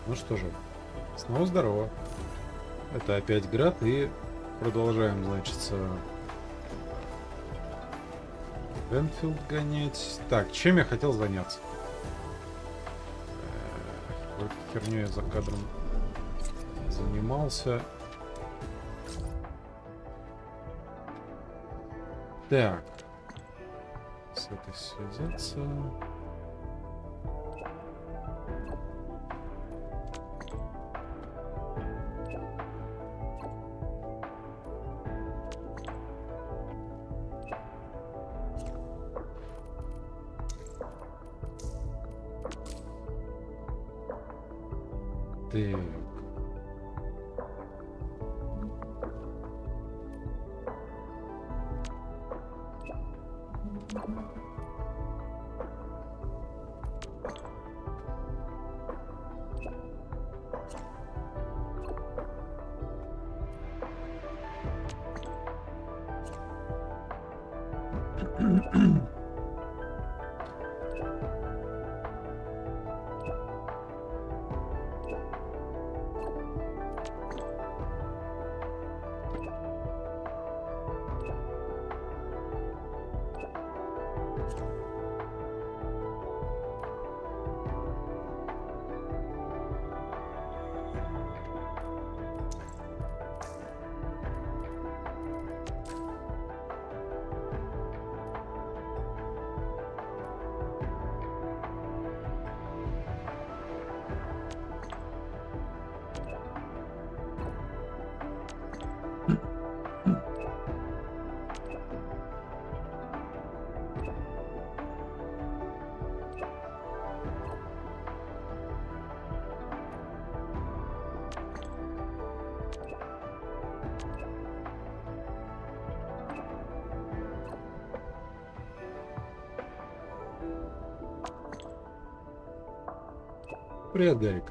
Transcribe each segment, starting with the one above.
Ну что же, снова здорово. Это опять GraD, и продолжаем, значит, Endfield гонять. Так, чем я хотел заняться? Какой херню я за кадром занимался. Так. С этой связаться. Так. Привет, Гарик.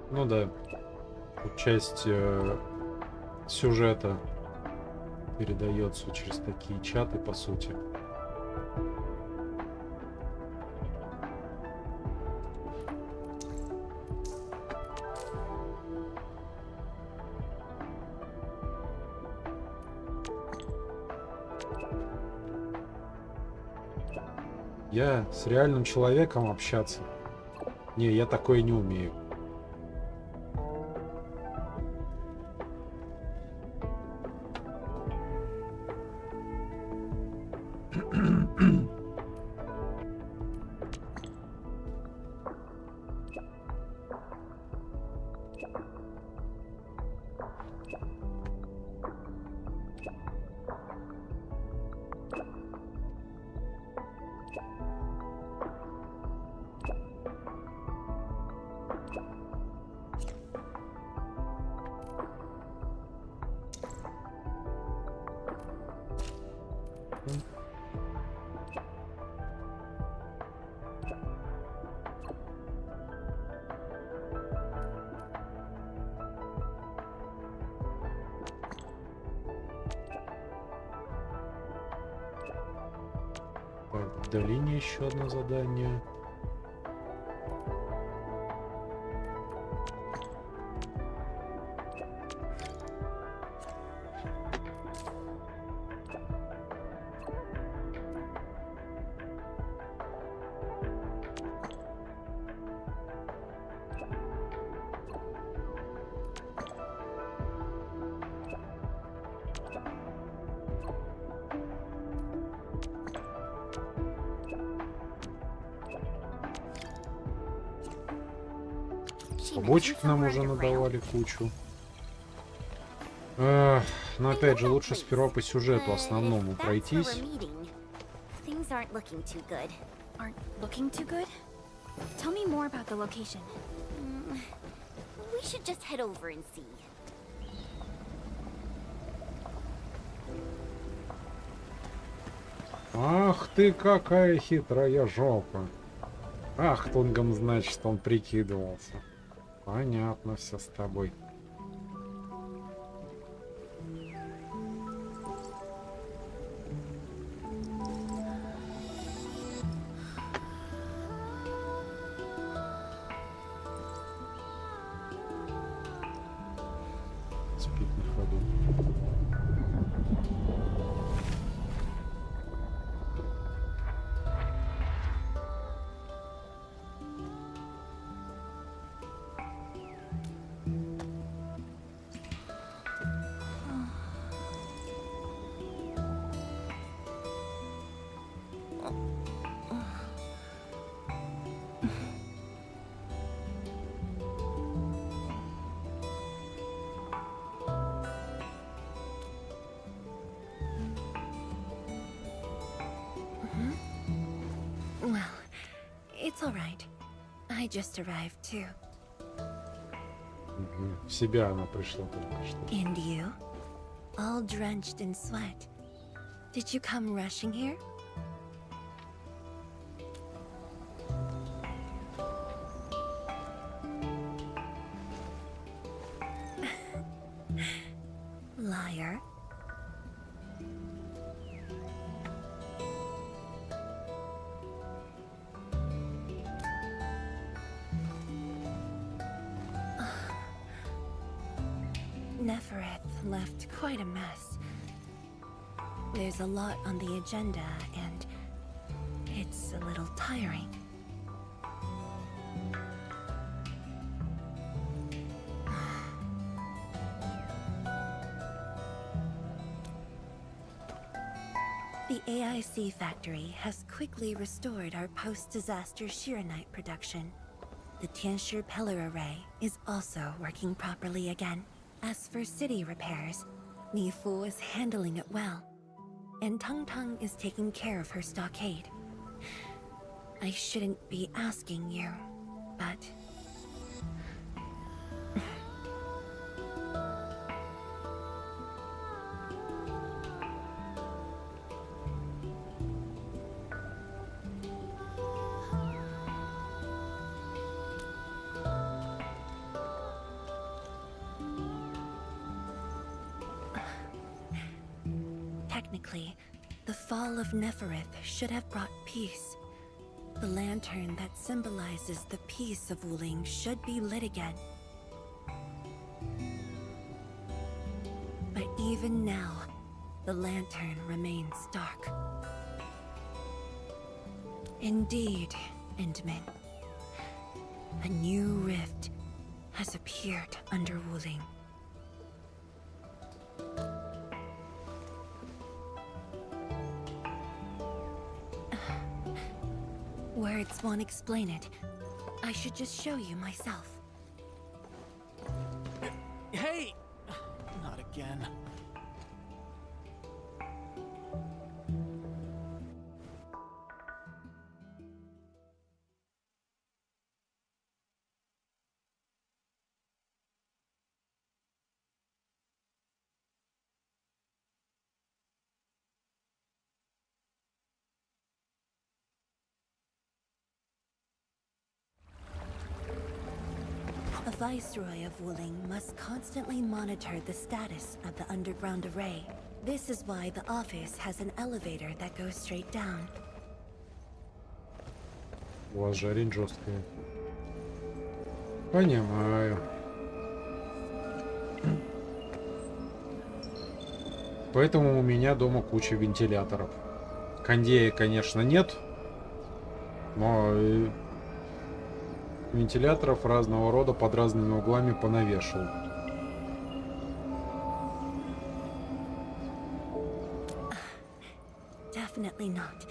Ну да, тут часть сюжета передается через такие чаты, по сути. Я с реальным человеком общаться? Не, я такое не умею. Так, в долине еще одно задание. Побочек нам уже надавали кучу. Но опять же, лучше сперва по сюжету основному пройтись. Things aren't looking too good. Aren't looking too good? Tell me more about the location. We should just head over and see. Ах ты, какая хитрая жопа. Ахтунгом, значит, он прикидывался. Понятно все с тобой. Спит на ходу. Well, it's all right. I just arrived too. В себя она пришла только что. And you? All drenched in sweat. Did you come rushing here? Liar. Nefereth left quite a mess. There's a lot on the agenda, and it's a little tiring. The AIC factory has quickly restored our post-disaster Shiranite production. The Tianshi pillar array is also working properly again. As for city repairs, Mi Fu is handling it well, and Tung Tung is taking care of her stockade. I shouldn't be asking you, but... Technically, the fall of Nefereth should have brought peace. The lantern that symbolizes the peace of Wuling should be lit again. But even now, the lantern remains dark. Indeed, Endman. A new rift has appeared under Wuling. Words won't explain it. I should just show you myself. Hey! Not again. A viceroy of Wuling must constantly monitor the status of the underground array. This is why the office has an elevator that goes straight down. У вас же арень жесткая. Понимаю. Поэтому у меня дома куча вентиляторов. Кондея, конечно, нет, но вентиляторов разного рода под разными углами понавешал. Definitely not.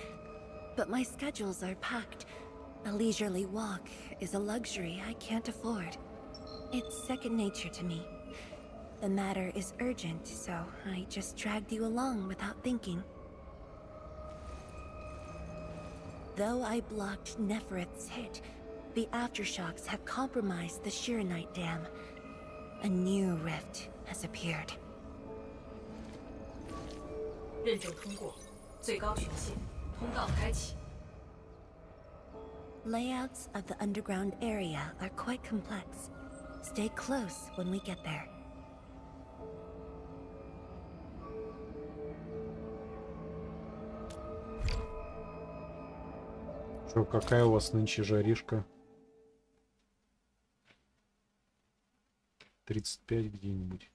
But my schedules are packed. A leisurely walk is a luxury I can't afford. It's second nature to me. The matter is urgent, so I just dragged you along without thinking. Though I blocked Nefereth's hit, the aftershocks have compromised the Shiranite Dam. A new rift has appeared. 认证通过，最高权限，通道开启。 Layouts of the underground area are quite complex. Stay close when we get there. Что, какая у вас нынче жаришка? 35 где-нибудь.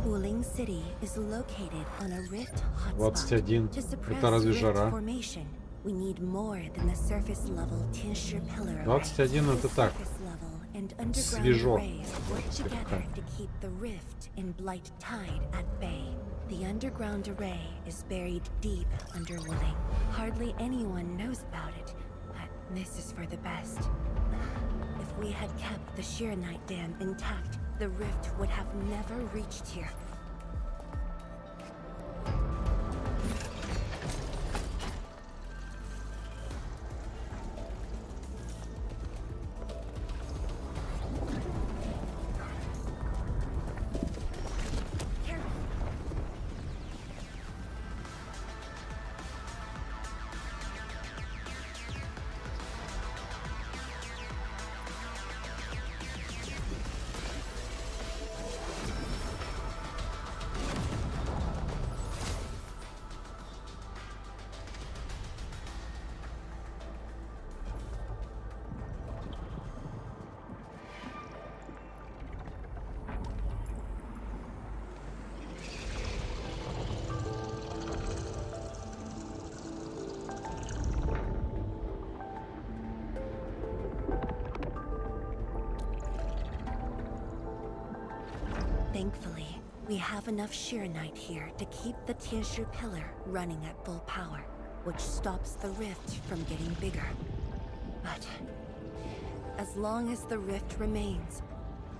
Wuling City is located on a rift hotspot. 21. To suppress Это разве rift жара? formation, we need more than the surface level Tinsher pillar array. 21 это The так. surface level and underground Свежо. arrays work together to keep the rift and blight tide at bay. The underground array is buried deep under Wuling. Hardly anyone knows about it, but this is for the best. If we had kept the Shiranite Dam intact, the rift would have never reached here. Thankfully, we have enough Shiranite here to keep the Tinsher pillar running at full power, which stops the rift from getting bigger. But as long as the rift remains,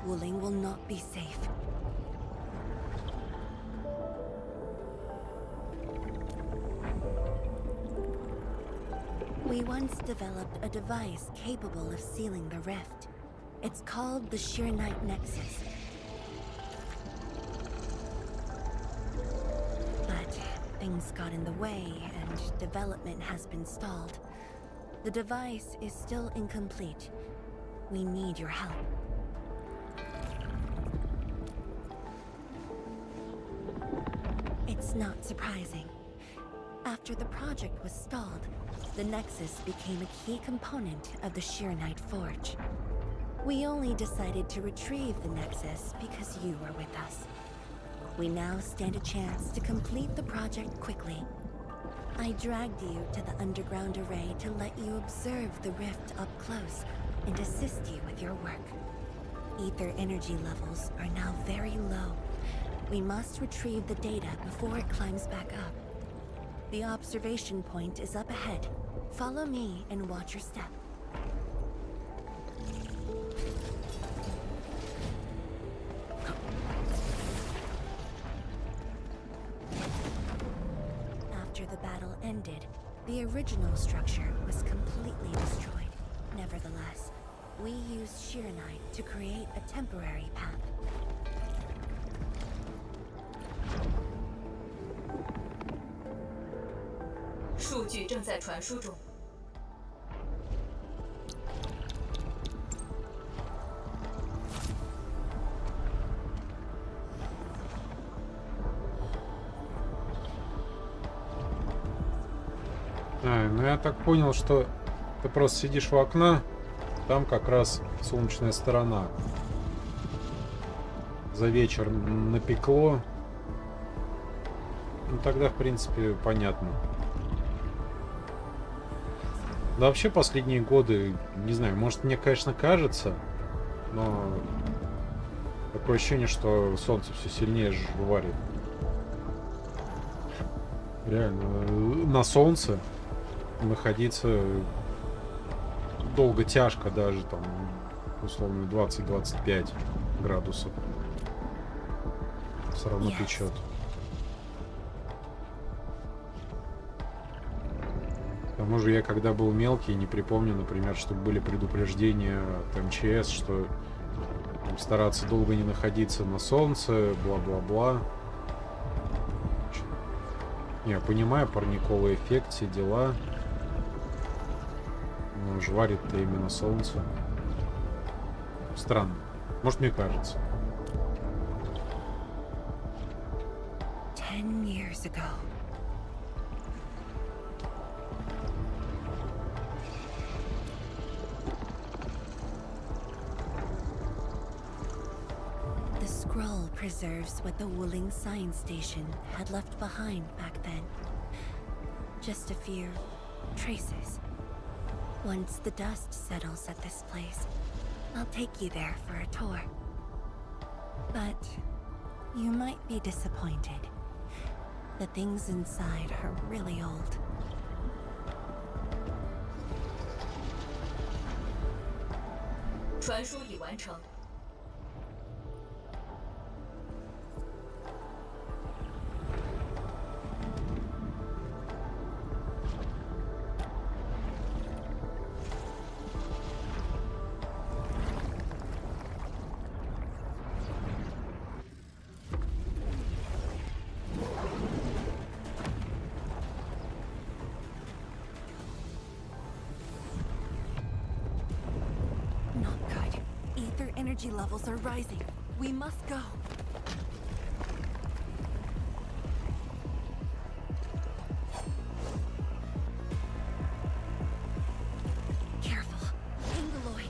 Wuling will not be safe. We once developed a device capable of sealing the rift. It's called the Shiranite Nexus. Things got in the way, and development has been stalled. The device is still incomplete. We need your help. It's not surprising. After the project was stalled, the Nexus became a key component of the Shiranite Forge. We only decided to retrieve the Nexus because you were with us. We now stand a chance to complete the project quickly. I dragged you to the underground array to let you observe the rift up close and assist you with your work. Ether energy levels are now very low. We must retrieve the data before it climbs back up. The observation point is up ahead. Follow me and watch your step. After the battle ended, the original structure was completely destroyed. Nevertheless, we used Shiranite to create a temporary path.数据正在传输中。 Ну я так понял, что ты просто сидишь у окна, там как раз солнечная сторона. за вечер напекло, ну тогда, в принципе, понятно. Да вообще последние годы, не знаю, может мне, конечно, кажется, но такое ощущение, что солнце все сильнее варит. Реально, на солнце находиться долго тяжко, даже там, условно, 20-25 градусов. Все равно печет. К тому же я, когда был мелкий, не припомню, например, чтобы были предупреждения от МЧС, что там, стараться долго не находиться на солнце, бла-бла-бла. Я понимаю, парниковый эффект, все дела. Но жварит-то именно солнце. Странно. Может, мне кажется. 10 years ago. The scroll preserves what the Wuling science station had left behind back then. Just a few traces. Once the dust settles at this place, I'll take you there for a tour. But you might be disappointed. The things inside are really old.传输已完成。Not good. Ether energy levels are rising. We must go. Careful. Ingaloy.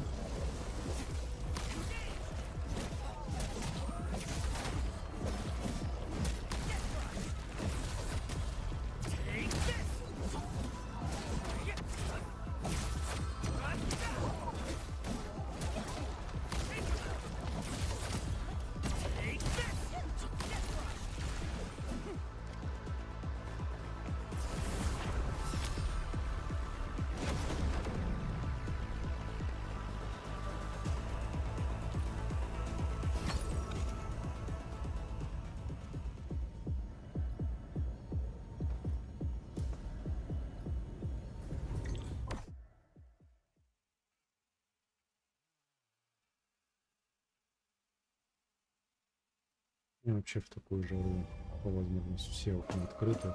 И вообще в такую жару по возможности все окна открыты,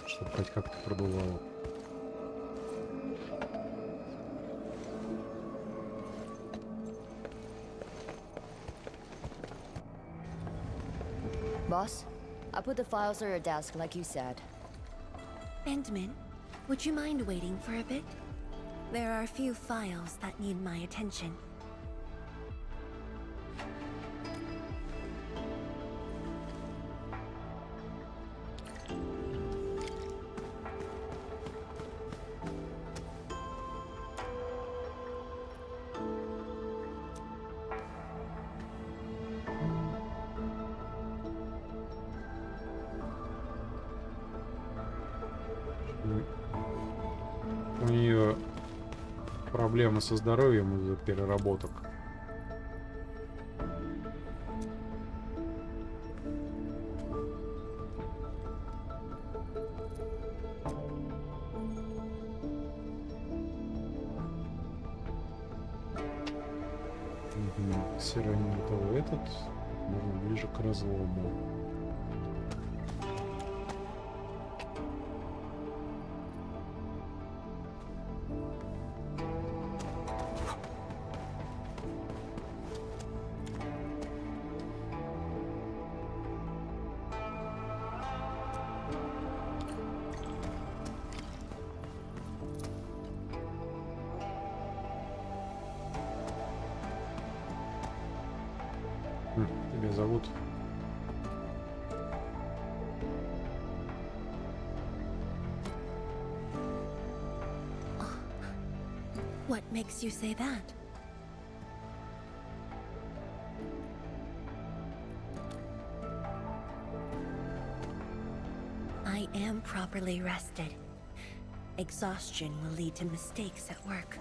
чтобы хоть как-то продувало. Boss, I put the files on your desk like you said. Endman, would you mind waiting for a bit? There are a few files that need my attention. У нее проблемы со здоровьем из-за переработок. Сиранитовый этот можно ближе к разлому. тебя зовут? What makes you say that? I am properly rested. Exhaustion will lead to mistakes at work.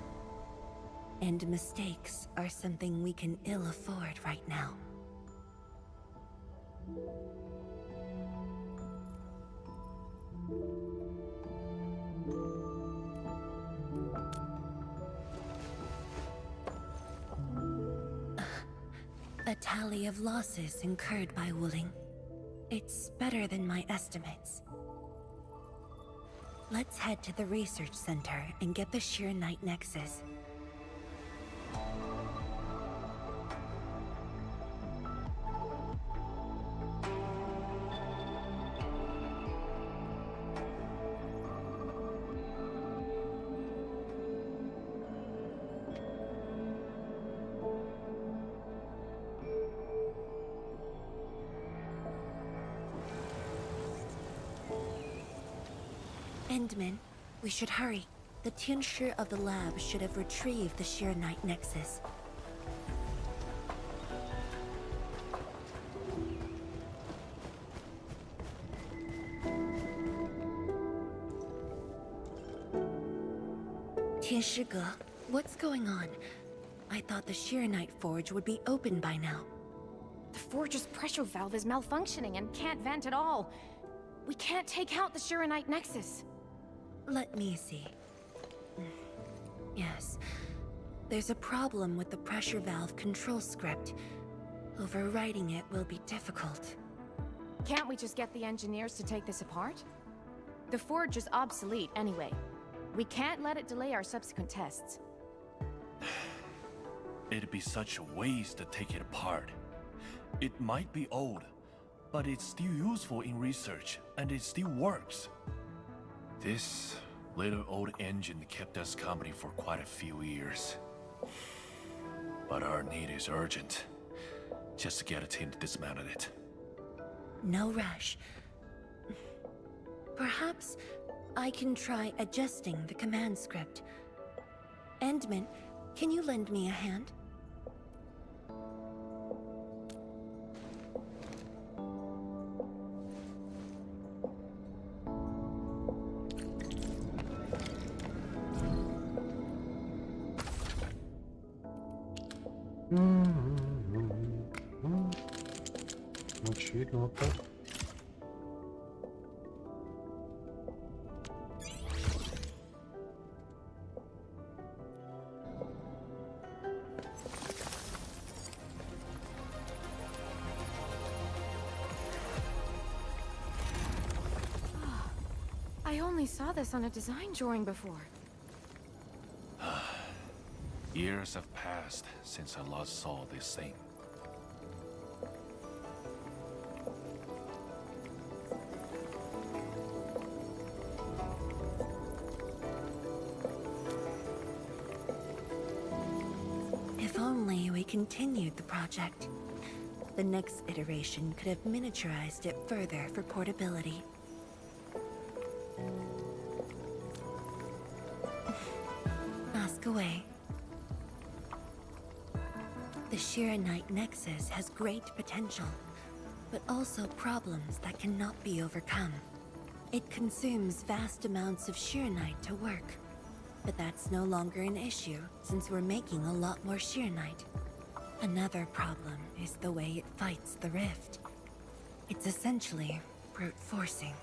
And mistakes are something we can ill afford right now. A tally of losses incurred by Wuling. It's better than my estimates. Let's head to the research center and get the Sheer-Night Nexus. Endman, we should hurry. The Tianshi of the lab should have retrieved the Sheer-Night Nexus. Tianshi, what's going on? I thought the Sheer-Night Forge would be open by now. The forge's pressure valve is malfunctioning and can't vent at all. We can't take out the Sheer-Night Nexus. Let me see. Yes. There's a problem with the pressure valve control script. Overwriting it will be difficult. Can't we just get the engineers to take this apart? The forge is obsolete anyway. We can't let it delay our subsequent tests. It'd be such a waste to take it apart. It might be old, but it's still useful in research, and it still works. This little old engine kept us company for quite a few years. But our need is urgent. Just to get a team to dismantle it. No rush. Perhaps I can try adjusting the command script. Endman, can you lend me a hand? Очевидно, вот так. I only saw this on a design drawing before. Years have passed since I last saw this thing. If only we continued the project. The next iteration could have miniaturized it further for portability. Ask away. The Sheer-Night Nexus has great potential, but also problems that cannot be overcome. It consumes vast amounts of Sheer-Night to work, but that's no longer an issue since we're making a lot more Sheer-Night. Another problem is the way it fights the rift. It's essentially brute forcing.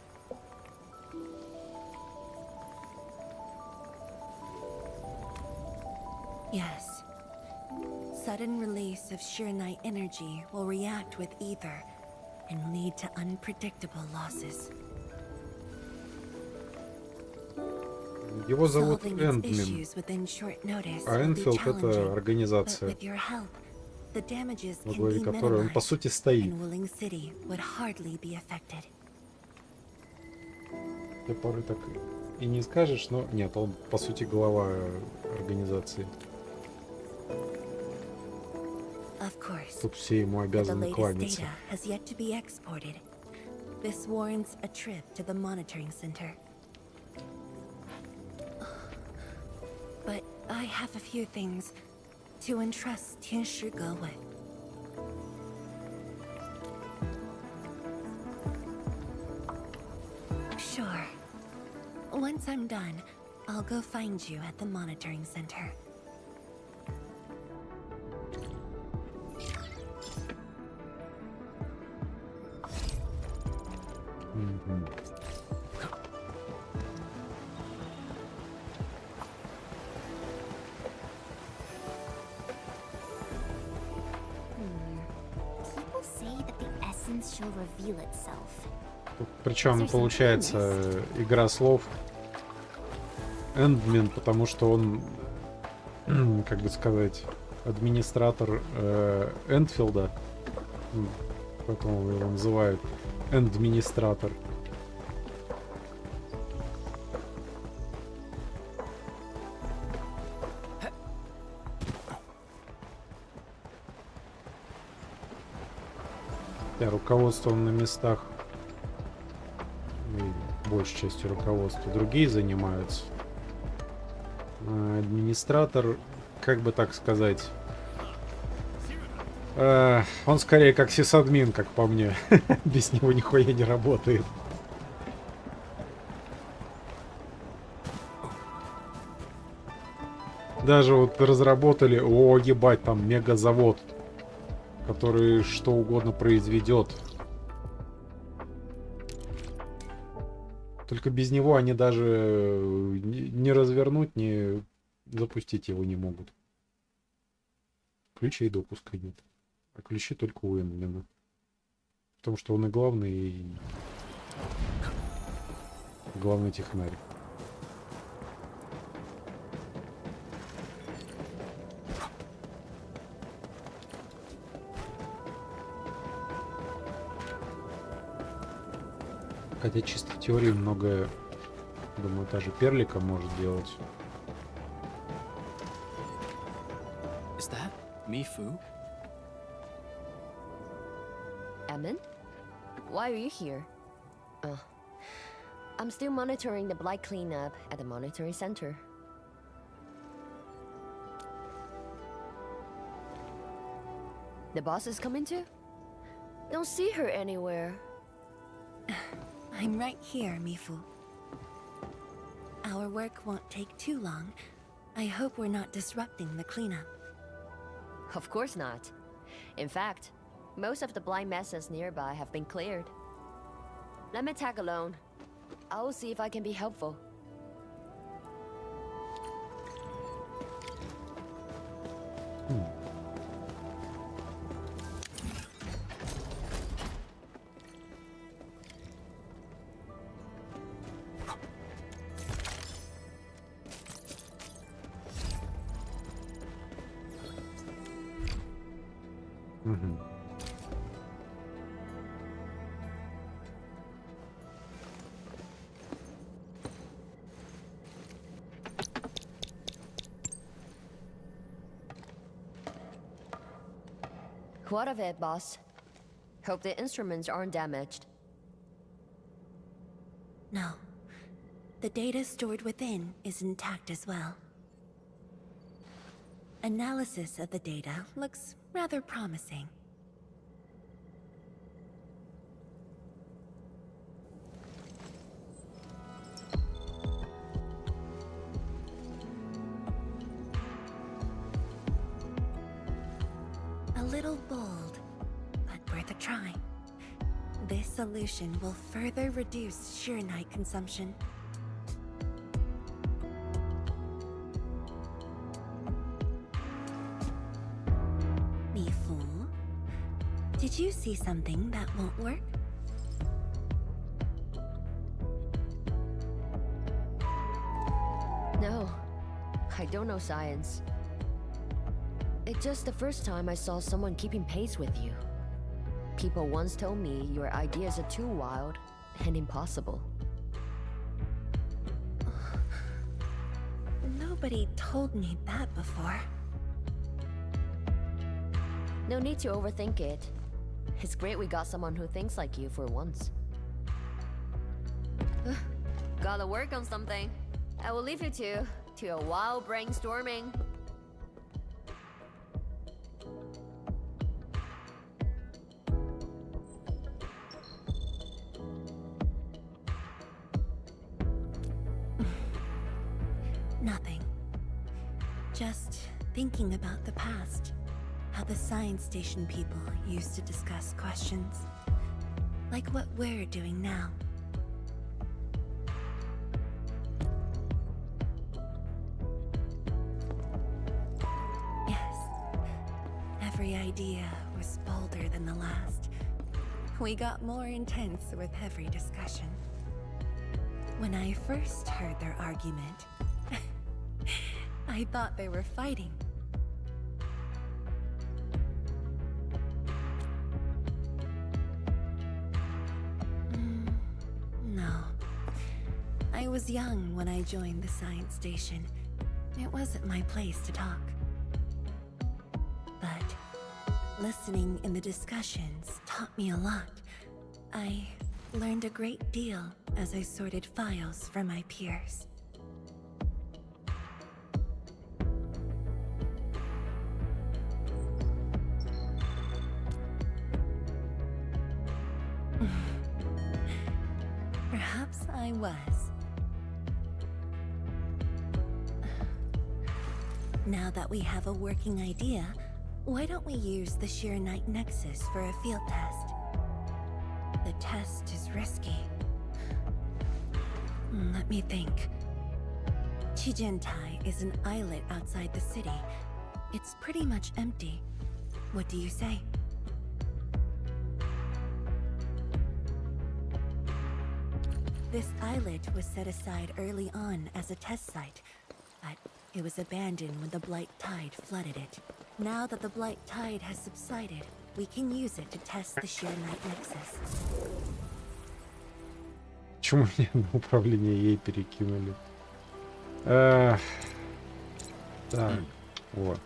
Yes. Sudden release of Sheer-Night energy will react with ether and lead to unpredictable losses. Его зовут Solving its Endmin, issues within short notice а will be Endfield — это challenging, but организация, with your help, the damages во can главе be которой он по minimized, сути стоит. and Wuling City would hardly be affected. Ты порой так и не скажешь, но нет, он по сути глава организации. A Of course. Тут все ему But the обязаны latest кланяться. data has yet to be exported. This warrants a trip to the monitoring center. But I have a few things to entrust Tianshi Ge with. Sure. Once I'm done, I'll go find you at the monitoring center. Мгм. People say that the essence shall reveal itself. Причем получается игра слов Эндмен, потому что он, как бы сказать, администратор Эндфилда, поэтому его называют Эндминистратор. Да, руководство на местах, и большей частью руководства другие занимаются. А администратор, как бы так сказать, он скорее как сисадмин, как по мне. Без него нихуя не работает. Даже вот разработали, о, ебать, там мегазавод, который что угодно произведет. Только без него они даже не развернуть, не запустить его не могут. Ключей допуска нет. А ключи только у Эндмена. Потому что он и главный технарь. Хотя чисто в теории многое, думаю, та же Перлика может делать. Is that Mifu? Emin? Why are you here? I'm still monitoring the blight cleanup at the monitoring center. The boss is coming too? Don't see her anywhere. I'm right here, Mifu. Our work won't take too long. I hope we're not disrupting the cleanup. Of course not. In fact, most of the blind messes nearby have been cleared. Let me tag along. I'll see if I can be helpful. What of it, boss? Hope the instruments aren't damaged. No. The data stored within is intact as well. Analysis of the data looks rather promising. A little bold, but worth a try. This solution will further reduce Shirenite consumption. Mifu, did you see something that won't work? No, I don't know science. It's just the first time I saw someone keeping pace with you. People once told me your ideas are too wild and impossible. Nobody told me that before. No need to overthink it. It's great we got someone who thinks like you for once. Gotta work on something. I will leave you two to a wild brainstorming. Nothing. Just thinking about the past. How the science station people used to discuss questions. Like what we're doing now. Yes. Every idea was bolder than the last. We got more intense with every discussion. When I first heard their argument, I thought they were fighting. No. I was young when I joined the science station. It wasn't my place to talk. But listening in the discussions taught me a lot. I learned a great deal as I sorted files for my peers. Perhaps I was. Now that we have a working idea, why don't we use the Shirenite Nexus for a field test? The test is risky. Let me think. Chijentai is an islet outside the city. It's pretty much empty. What do you say? This islet was set aside early on as a test site, but it was abandoned when the Blight Tide flooded it. Now that the Blight Tide has subsided, we can use it to test the Shirenite Nexus. Почему мне на управление ей перекинули? Так, вот.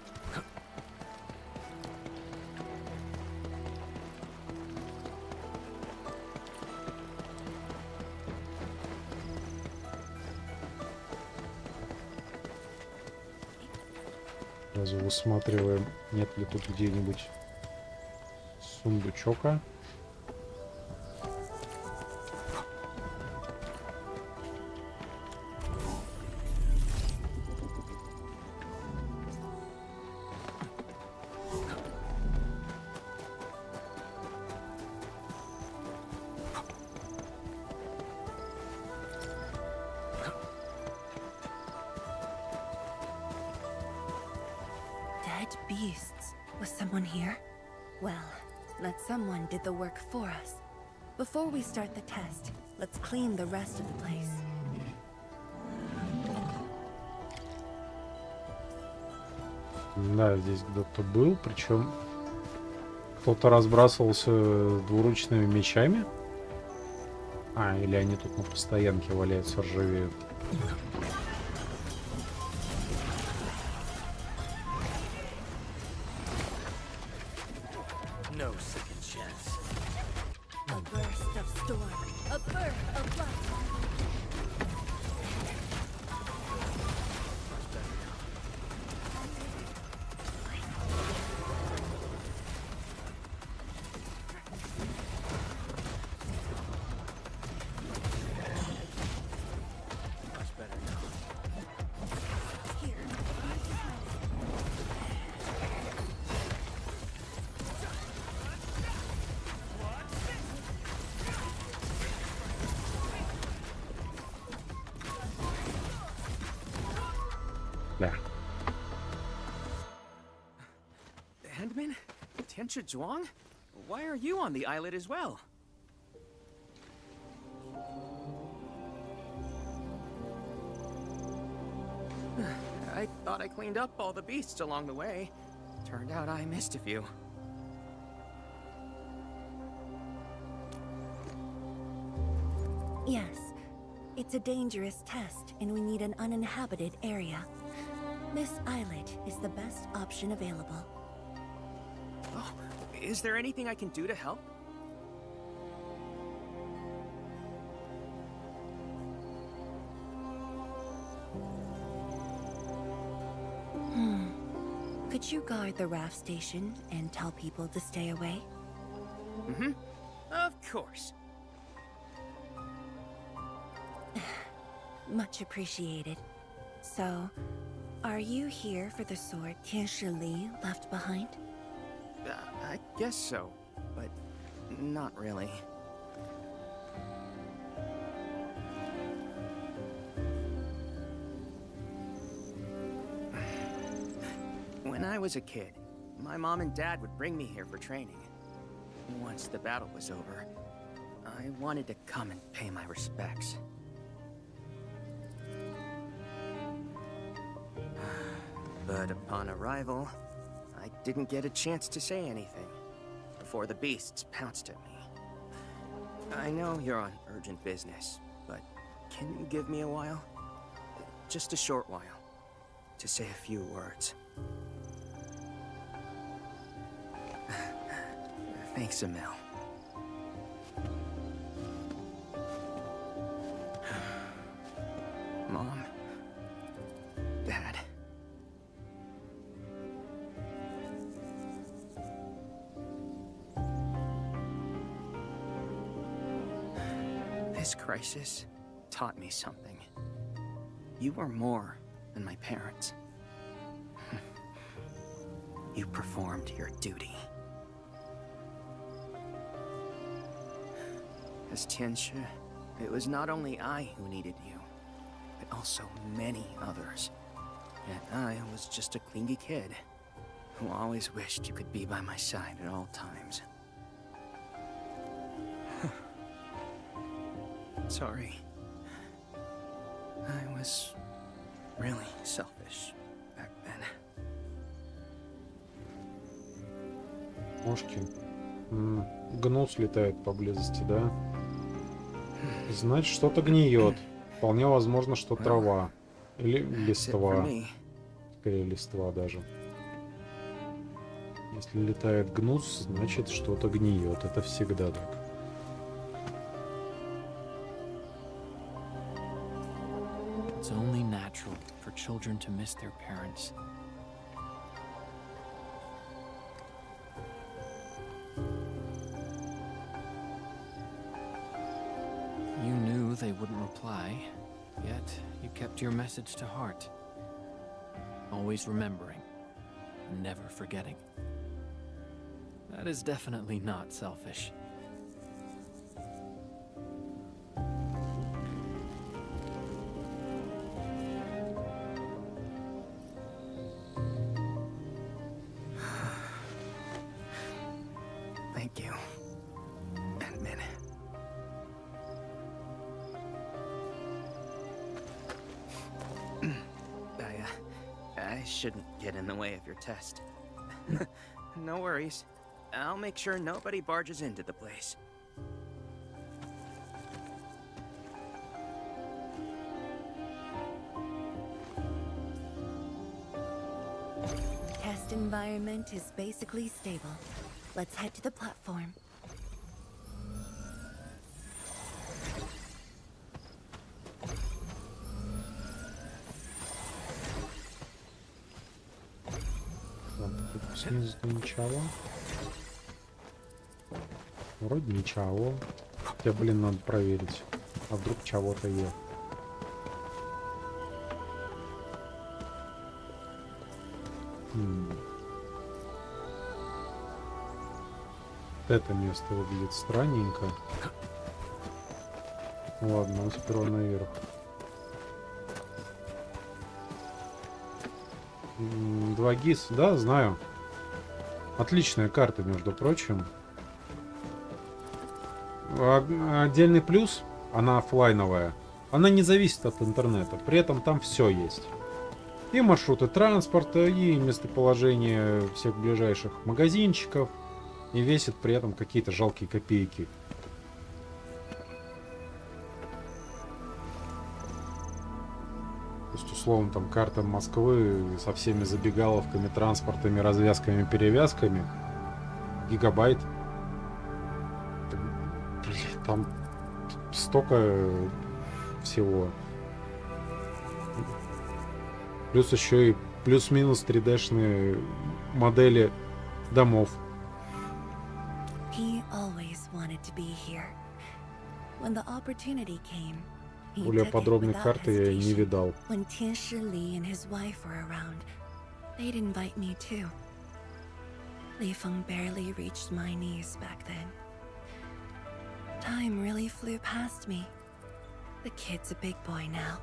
Сразу высматриваем, нет ли тут где-нибудь сундучока. Dead beasts. Was someone here? Well, that someone did the work for us. Before we start the test, let's clean the rest of the place. Да, здесь кто-то был, причем кто-то разбрасывался двуручными мечами. А, или они тут на постоянке валяются, ржавеют. No second chance. A burst of storm. A birth of light. Much better now. Here. Да. Handman? Tianchi Zhuang? Why are you on the islet as well? I thought I cleaned up all the beasts along the way. Turned out I missed a few. Yes. It's a dangerous test, and we need an uninhabited area. This islet is the best option available. Oh, is there anything I can do to help? Could you guard the raft station and tell people to stay away? Mm-hmm. Of course. Much appreciated. So, are you here for the sword Tianshi Li left behind? I guess so, but not really. When I was a kid, my mom and dad would bring me here for training. Once the battle was over, I wanted to come and pay my respects. But upon arrival, I didn't get a chance to say anything before the beasts pounced at me. I know you're on urgent business, but can you give me a while? Just a short while, to say a few words. Thanks, Emil. Mom. Dad. This crisis taught me something. You were more than my parents. You performed your duty. As Tianshi, it was not only I who needed you, but also many others. Yet I was just a clingy kid who always wished you could be by my side at all times. Sorry. I was really selfish back then. Мошки. Гнус летает поблизости, да? Значит, что-то гниет. Вполне возможно, что трава. Или листва. Скорее, листва даже. Если летает гнус, значит, что-то гниет. Это всегда так. It's only natural for children to miss their parents. You knew they wouldn't reply, yet you kept your message to heart. Always remembering, and never forgetting. That is definitely not selfish. Thank you, Admin. I shouldn't get in the way of your test. No worries. I'll make sure nobody barges into the place. Test environment is basically stable. Let's head to the platform. Снизу ничего. Вроде ничего. Хотя, блин, надо проверить. А вдруг чего-то есть. Это место выглядит странненько. Ладно, сперва наверх. Два ГИС, да, знаю. Отличная карта, между прочим. Отдельный плюс, она оффлайновая. Она не зависит от интернета. При этом там все есть. И маршруты транспорта, и местоположение всех ближайших магазинчиков. И весит при этом какие-то жалкие копейки. То есть, условно, там карта Москвы со всеми забегаловками, транспортами, развязками, перевязками гигабайт. Там столько всего. Плюс еще и плюс-минус 3D-шные модели домов. He always wanted to be here. When the opportunity came, he Более took it подробной without карты я не hesitation. видал. When Tianshi Li and his wife were around, they'd invite me too. Li Feng barely reached my knees back then. Time really flew past me. The kid's a big boy now.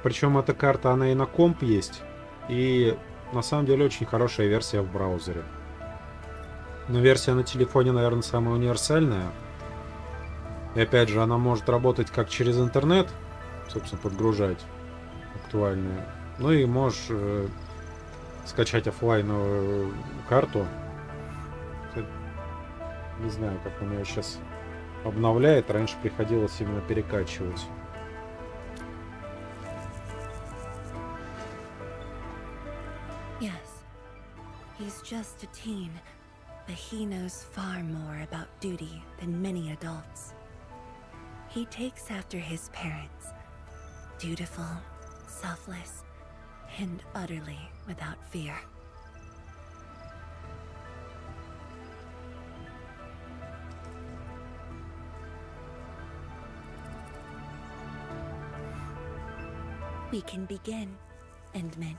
Причем эта карта, она и на комп есть, и на самом деле очень хорошая версия в браузере. Но версия на телефоне, наверное, самая универсальная. И опять же, она может работать как через интернет, собственно, подгружать актуальные. Ну и можешь скачать оффлайновую карту. Не знаю, как он ее сейчас обновляет. Раньше приходилось именно перекачивать. Yes, he's just a teen, but he knows far more about duty than many adults. He takes after his parents, dutiful, selfless, and utterly without fear. We can begin, Endman.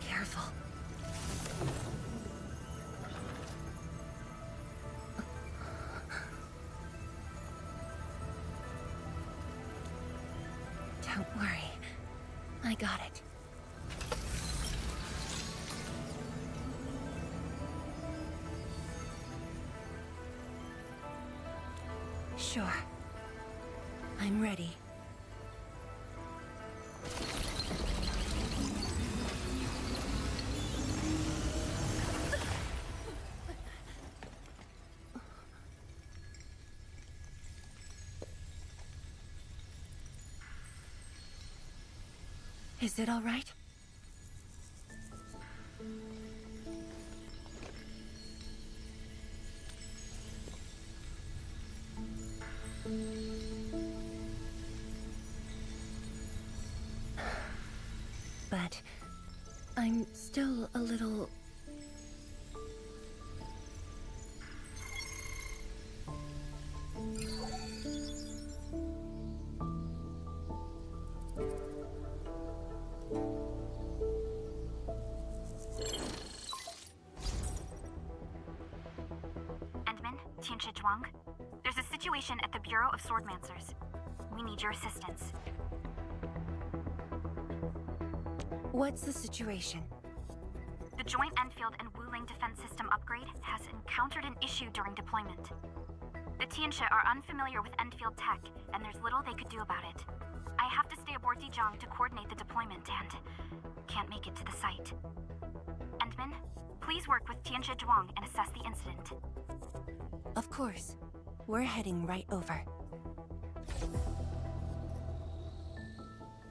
Careful. Don't worry. I got it. Sure. I'm ready. Is it all right? But I'm still a little... Endman, Tianshi Zhuang. There's a situation at the Bureau of Swordmancers. We need your assistance. What's the situation? The joint Endfield and Wuling defense system upgrade has encountered an issue during deployment. The Tianshi are unfamiliar with Endfield tech, and there's little they could do about it. I have to stay aboard Dijong to coordinate the deployment and can't make it to the site. Endman, please work with Tianshi Zhuang and assess the incident. Of course. We're heading right over.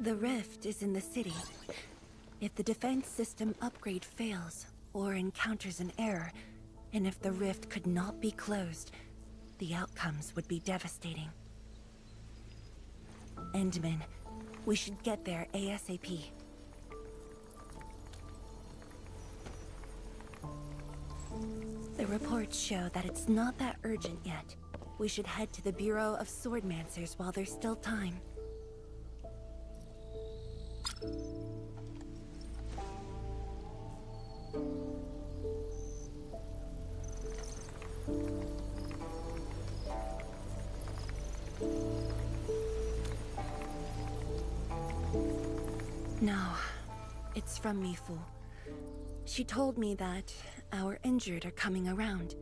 The rift is in the city. If the defense system upgrade fails, or encounters an error, and if the rift could not be closed, the outcomes would be devastating. Endman, we should get there ASAP. The reports show that it's not that urgent yet. We should head to the Bureau of Swordmancers while there's still time. No, it's from Mifu. She told me that our injured are coming around.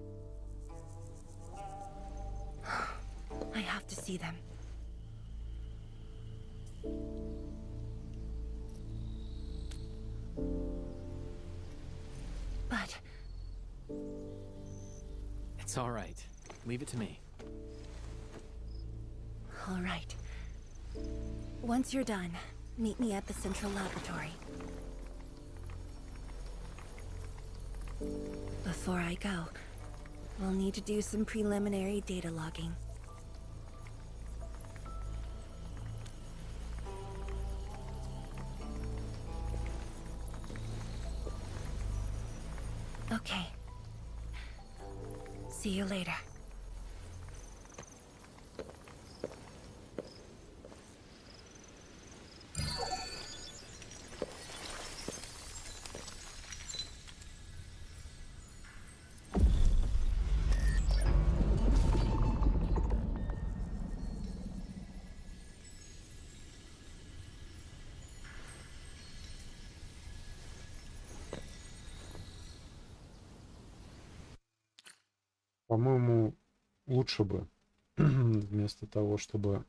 I have to see them. It's all right. Leave it to me. All right. Once you're done, meet me at the central laboratory. Before I go, we'll need to do some preliminary data logging. Okay. See you later. По-моему, лучше бы вместо того, чтобы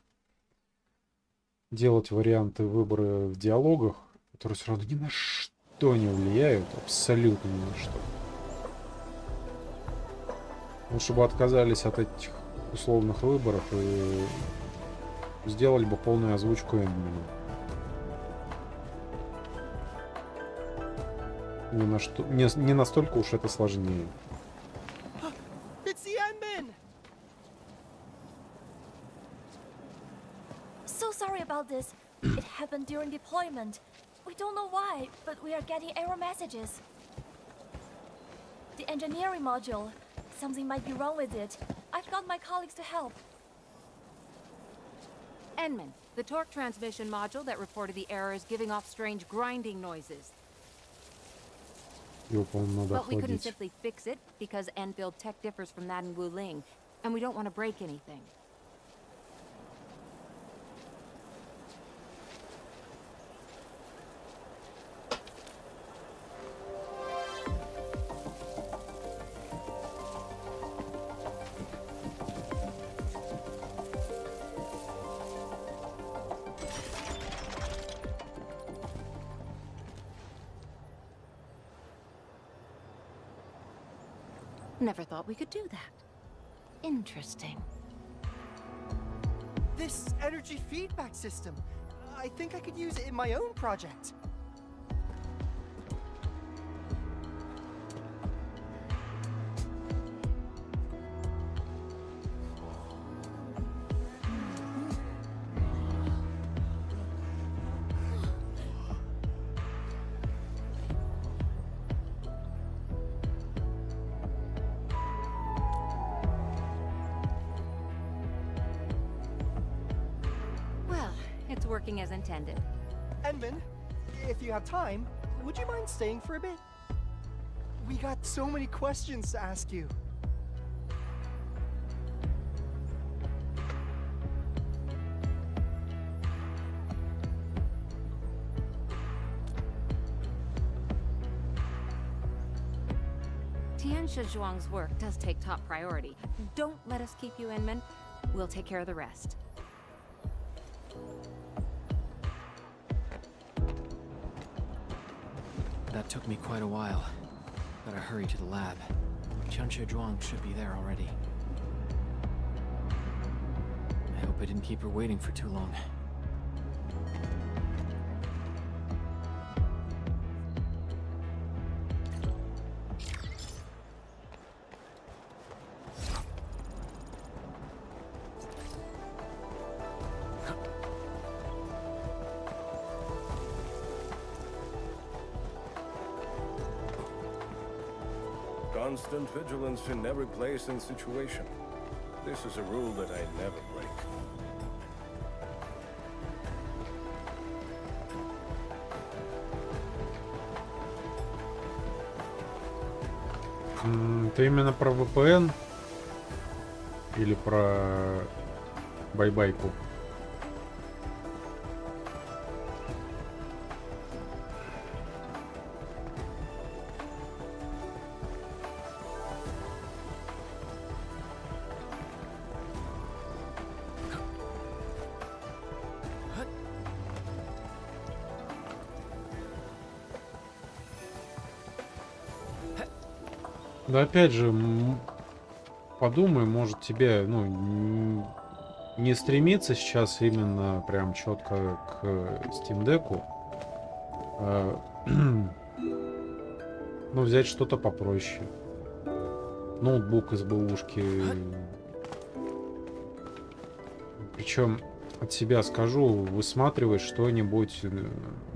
делать варианты выбора в диалогах, которые все равно ни на что не влияют, абсолютно ни на что. Лучше бы отказались от этих условных выборов и сделали бы полную озвучку Эндмена. Не настолько уж это сложнее. So sorry about this. It happened during deployment. We don't know why, but we are getting error messages. The engineering module. Something might be wrong with it. I've got my colleagues to help. Enman, the torque transmission module that reported the error is giving off strange grinding noises. But we couldn't simply fix it because Endfield tech differs from that in Wuling, and we don't want to break anything. Never thought we could do that. Interesting. This energy feedback system. I think I could use it in my own project. It's working as intended. Enman, if you have time, would you mind staying for a bit? We got so many questions to ask you. Tianxia Zhuang's work does take top priority. Don't let us keep you, Enman. We'll take care of the rest. That took me quite a while. Gotta hurry to the lab. Tianxia Zhuang should be there already. I hope I didn't keep her waiting for too long. Constant vigilance in every place and situation. This is a rule that I never break. Ты именно про VPN или про байбайку? Да опять же, подумай, может тебе, ну, не стремиться сейчас именно прям четко к Steam Deck'у, ну, взять что-то попроще. Ноутбук из бэушки. Причем от себя скажу, высматривай что-нибудь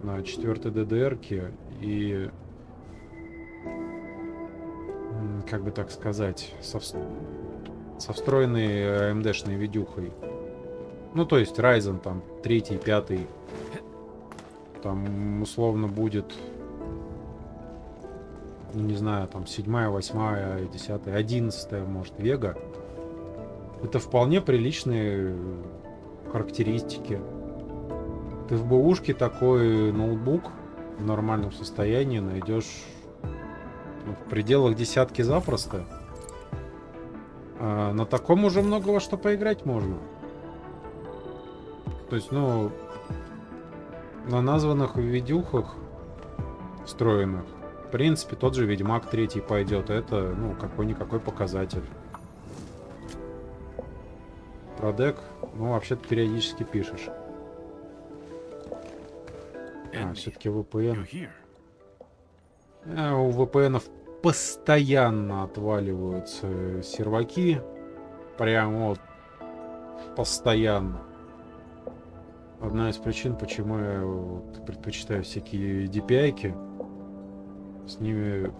на 4-й DDR-ке и, как бы так сказать, со встроенной AMD-шной видюхой. Ну, то есть Ryzen там 3-й, 5-й. Там условно будет, ну, не знаю, там 7-я, 8-я, 10-я, 11-я, может, Vega. Это вполне приличные характеристики. Ты в бэушке такой ноутбук в нормальном состоянии найдешь, ну, в пределах десятки запросто. А на таком уже много во что поиграть можно. То есть, ну, на названных видюхах встроенных, в принципе, тот же Ведьмак 3 пойдет. Это, ну, какой-никакой показатель. Про дек, ну, вообще-то периодически пишешь. Все-таки VPN. У VPN-ов постоянно отваливаются серваки. Прям вот постоянно. Одна из причин, почему я вот предпочитаю всякие DPI-ки. С ними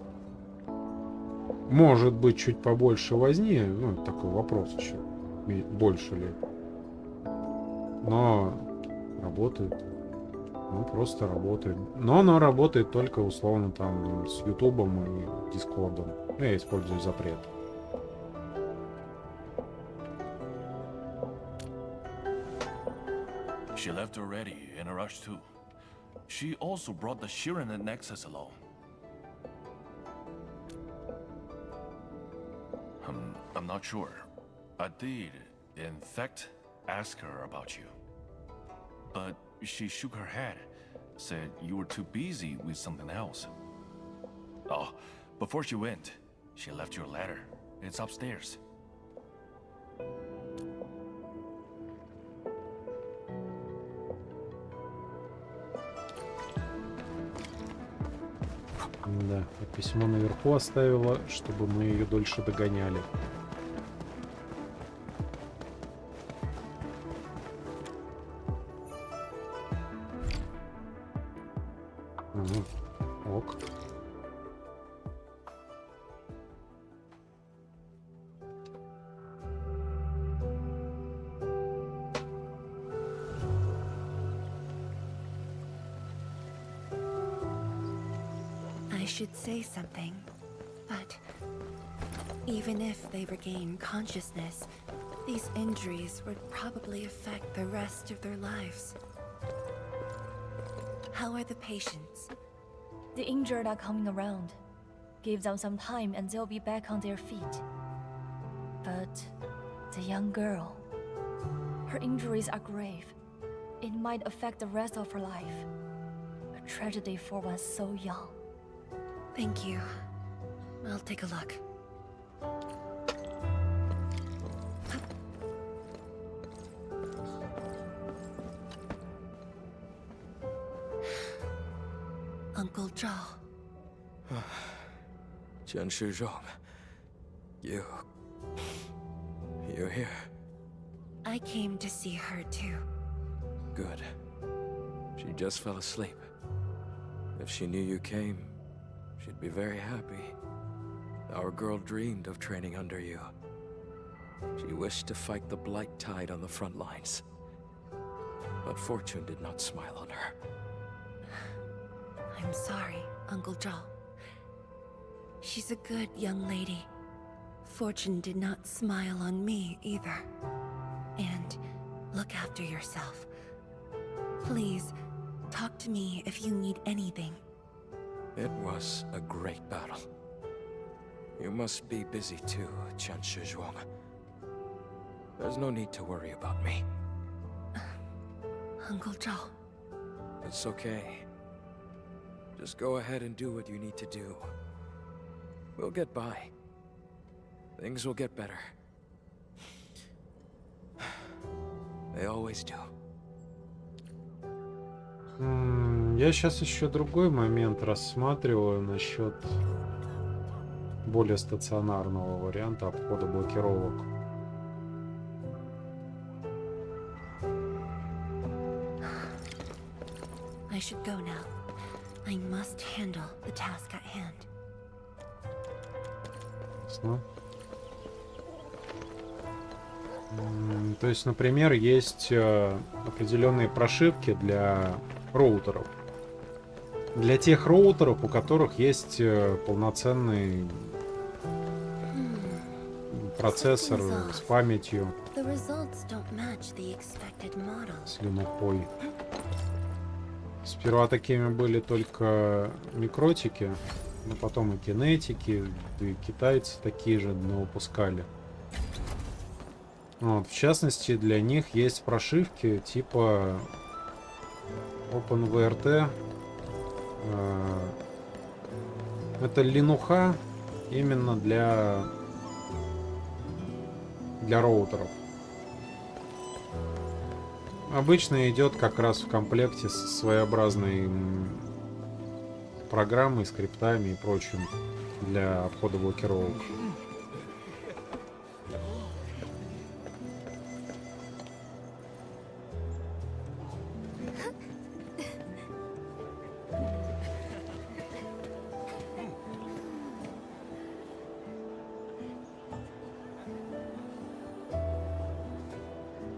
может быть чуть побольше возни. Ну, такой вопрос еще. Больше ли. Но работает. Ну, просто работает. Но оно работает только условно там с Ютубом и Дискордом. Я использую запрет. She left already in a rush too. She also brought the Shirin and Nexus along. I'm not sure. I did, in fact, ask her about you. But she shook her head, said you were too busy with something else. Oh, before she went, she left your letter. It's upstairs. Да, письмо наверху оставила, чтобы мы ее дольше догоняли. Ок. I should say something, but even if they regain consciousness, these injuries would probably affect the rest of their lives. How are the patients? The injured are coming around. Give them some time and they'll be back on their feet. But the young girl, her injuries are grave. It might affect the rest of her life. A tragedy for one so young. Thank you. I'll take a look. Uncle Zhao. Chen Shizhong. You're here. I came to see her too. Good. She just fell asleep. If she knew you came, she'd be very happy. Our girl dreamed of training under you. She wished to fight the Blight Tide on the front lines. But fortune did not smile on her. I'm sorry, Uncle Zhao. She's a good young lady. Fortune did not smile on me either. And look after yourself. Please, talk to me if you need anything. It was a great battle. You must be busy too, Chen Shizhuang. There's no need to worry about me. Uncle Zhao. It's okay. Just go ahead and do what you need to do. We'll get by. Things will get better. They always do. Я сейчас еще другой момент рассматриваю насчет более стационарного варианта обхода блокировок. I should go now. I must handle the task at hand. Ясно. То есть, например, есть определенные прошивки для роутеров. Для тех роутеров, у которых есть полноценный процессор с памятью, с линухой. Сперва такими были только микротики, но потом и кинетики, да и китайцы такие же выпускали. Вот, в частности, для них есть прошивки типа OpenVRT. Это линуха именно для роутеров. Обычно идет как раз в комплекте с своеобразной программой, скриптами и прочим для обхода блокировок.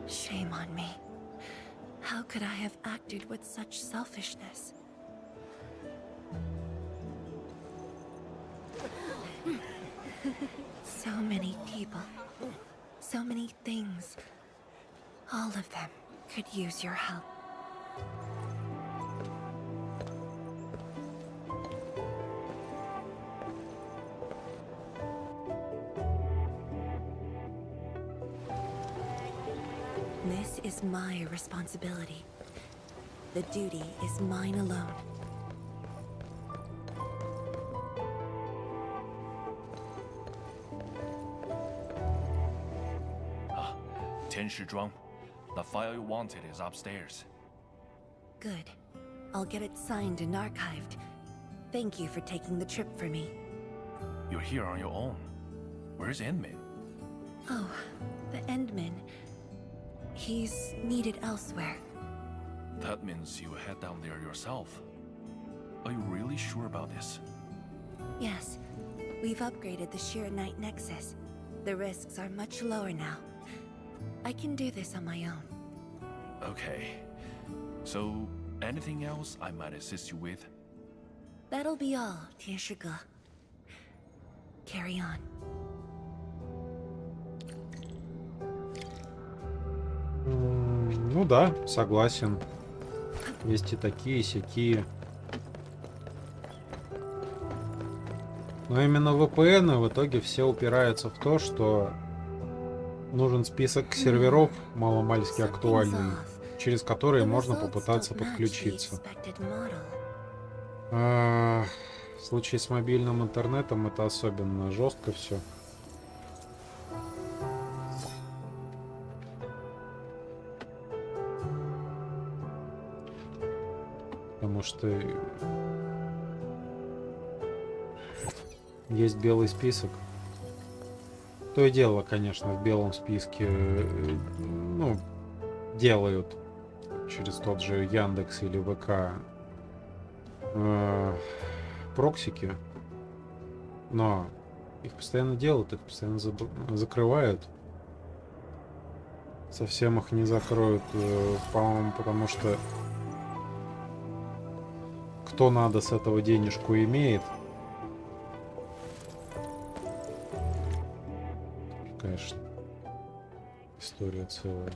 Shame on me. How could I have acted with such selfishness? So many people, so many things. All of them could use your help. This is my responsibility. The duty is mine alone. Tianshizhuang, the file you wanted is upstairs. Good. I'll get it signed and archived. Thank you for taking the trip for me. You're here on your own. Where's Endmin? Oh, the Endman. He's needed elsewhere. That means you head down there yourself. Are you really sure about this? Yes. We've upgraded the Shiranite Nexus. The risks are much lower now. I can do this on my own. Okay. So, anything else I might assist you with? That'll be all, Tianshi. Carry on. Ну да, согласен. Есть и такие, и сякие. Но именно VPN в итоге все упираются в то, что нужен список серверов маломальски актуальный, через которые можно попытаться подключиться. В случае с мобильным интернетом это особенно жестко все. Потому что есть белый список. То и дело, конечно, в белом списке ну, делают через тот же Яндекс или ВК проксики, но их постоянно делают, их постоянно закрывают. Совсем их не закроют, по-моему, потому что кто надо с этого денежку имеет. Конечно, история целая.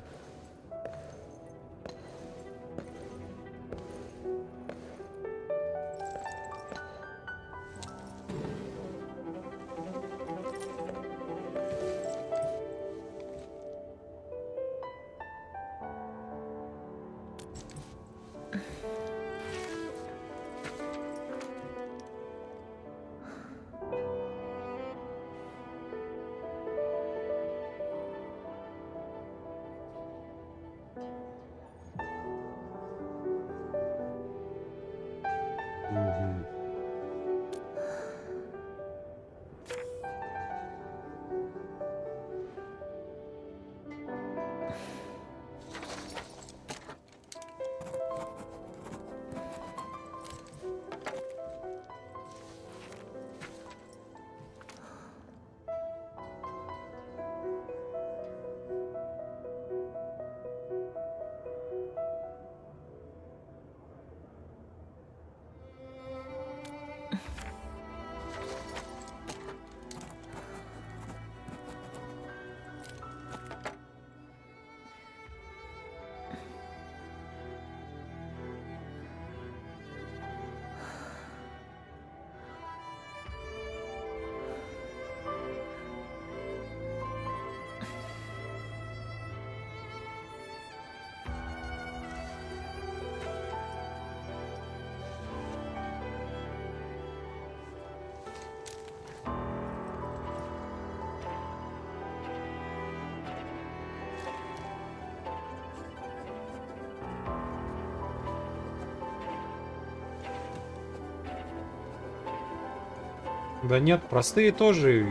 Да нет, простые тоже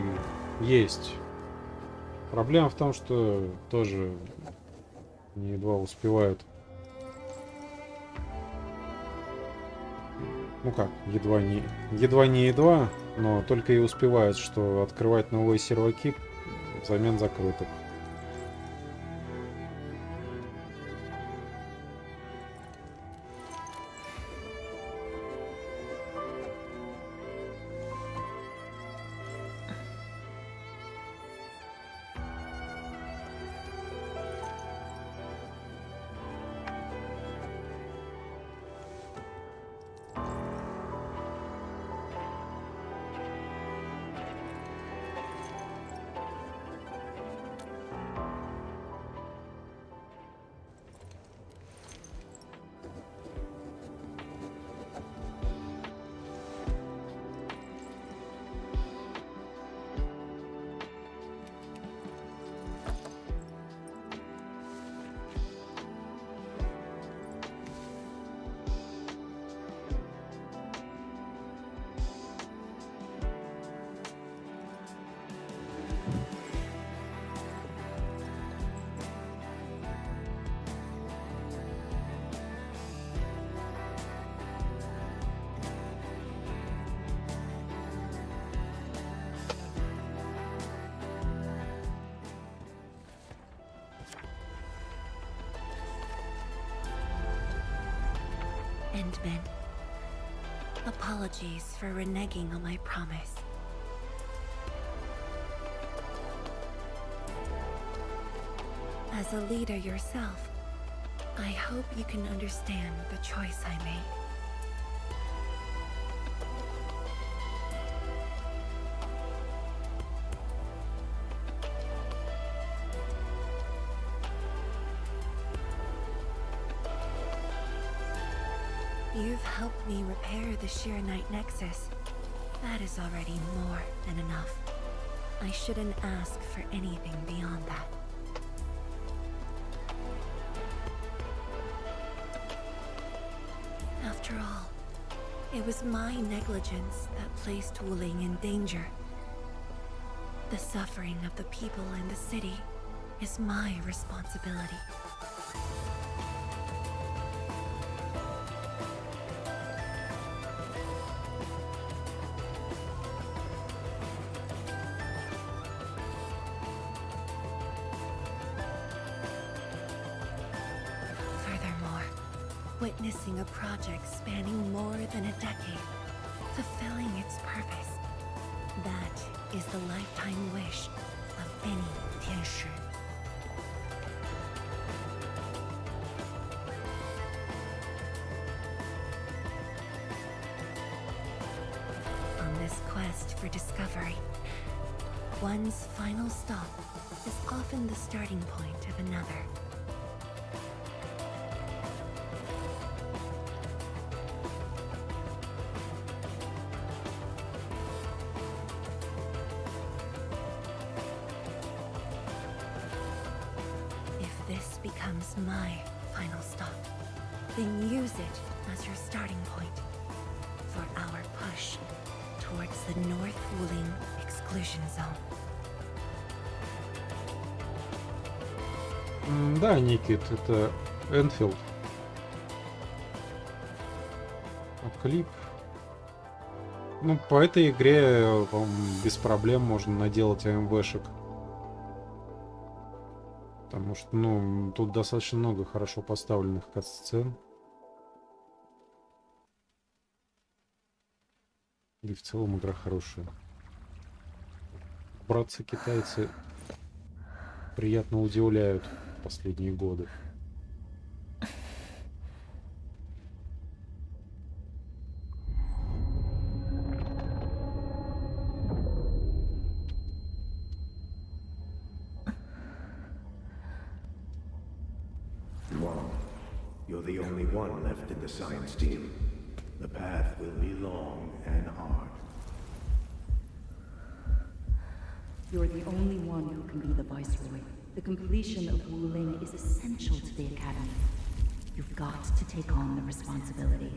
есть. Проблема в том, что тоже не едва успевают. Ну как, едва, но только и успевают, что открывать новые серваки взамен закрытых. Endman, apologies for reneging on my promise. As a leader yourself, I hope you can understand the choice I made. You've helped me repair the Shirenite Nexus. That is already more than enough. I shouldn't ask for anything beyond that. After all, it was my negligence that placed Wuling in danger. The suffering of the people in the city is my responsibility. Witnessing a project spanning more than a decade, fulfilling its purpose. That is the lifetime wish of any Tianshi. On this quest for discovery, one's final stop is often the starting point of another. Becomes my final stop. Then use it as your starting point for our push towards the North Wuling exclusion zone. Да, Никит, это Endfield. Клип. Ну, по этой игре, по-моему, без проблем можно наделать АМВшек. Потому что, ну, тут достаточно много хорошо поставленных кат-сцен. И в целом игра хорошая. Братцы-китайцы приятно удивляют в последние годы. You're the only one left in the science team. The path will be long and hard. You're the only one who can be the Viceroy. The completion of Wuling is essential to the Academy. You've got to take on the responsibility.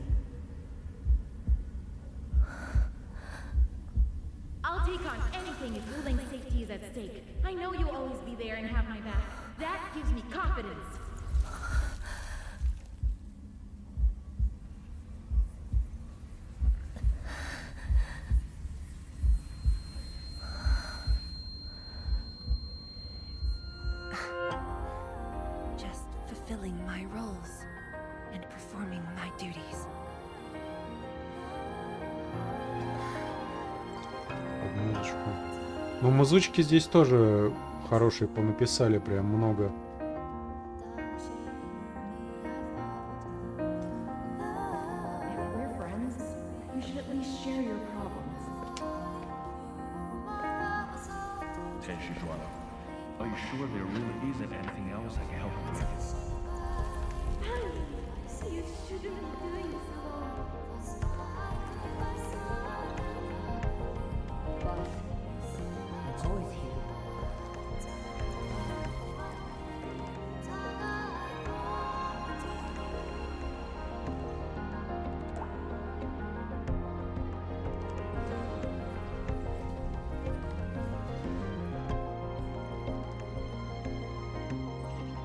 take on anything if Wuling's safety is at stake. I know you'll always be there and have my back. That gives me confidence. Just fulfilling my roles and performing my duties. Музычку. Ну, музычки здесь тоже хорошие понаписали, прям много. If we're friends, you should at least share your problems. 天使说了 Are you sure there really isn't anything else I can help you with? You shouldn't be doing this alone. I'm always here.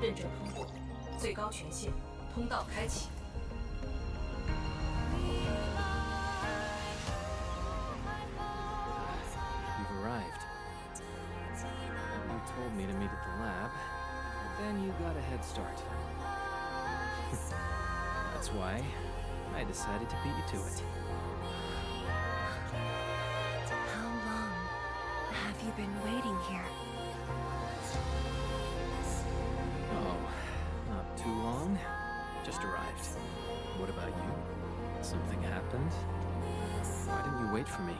"认证通过，最高权限，通道开启。" You've arrived. You told me to meet at the lab, but then you got a head start. That's why I decided to beat you to it. How long have you been waiting here? Oh, not too long. Just arrived. What about you? Something happened? Why didn't you wait for me?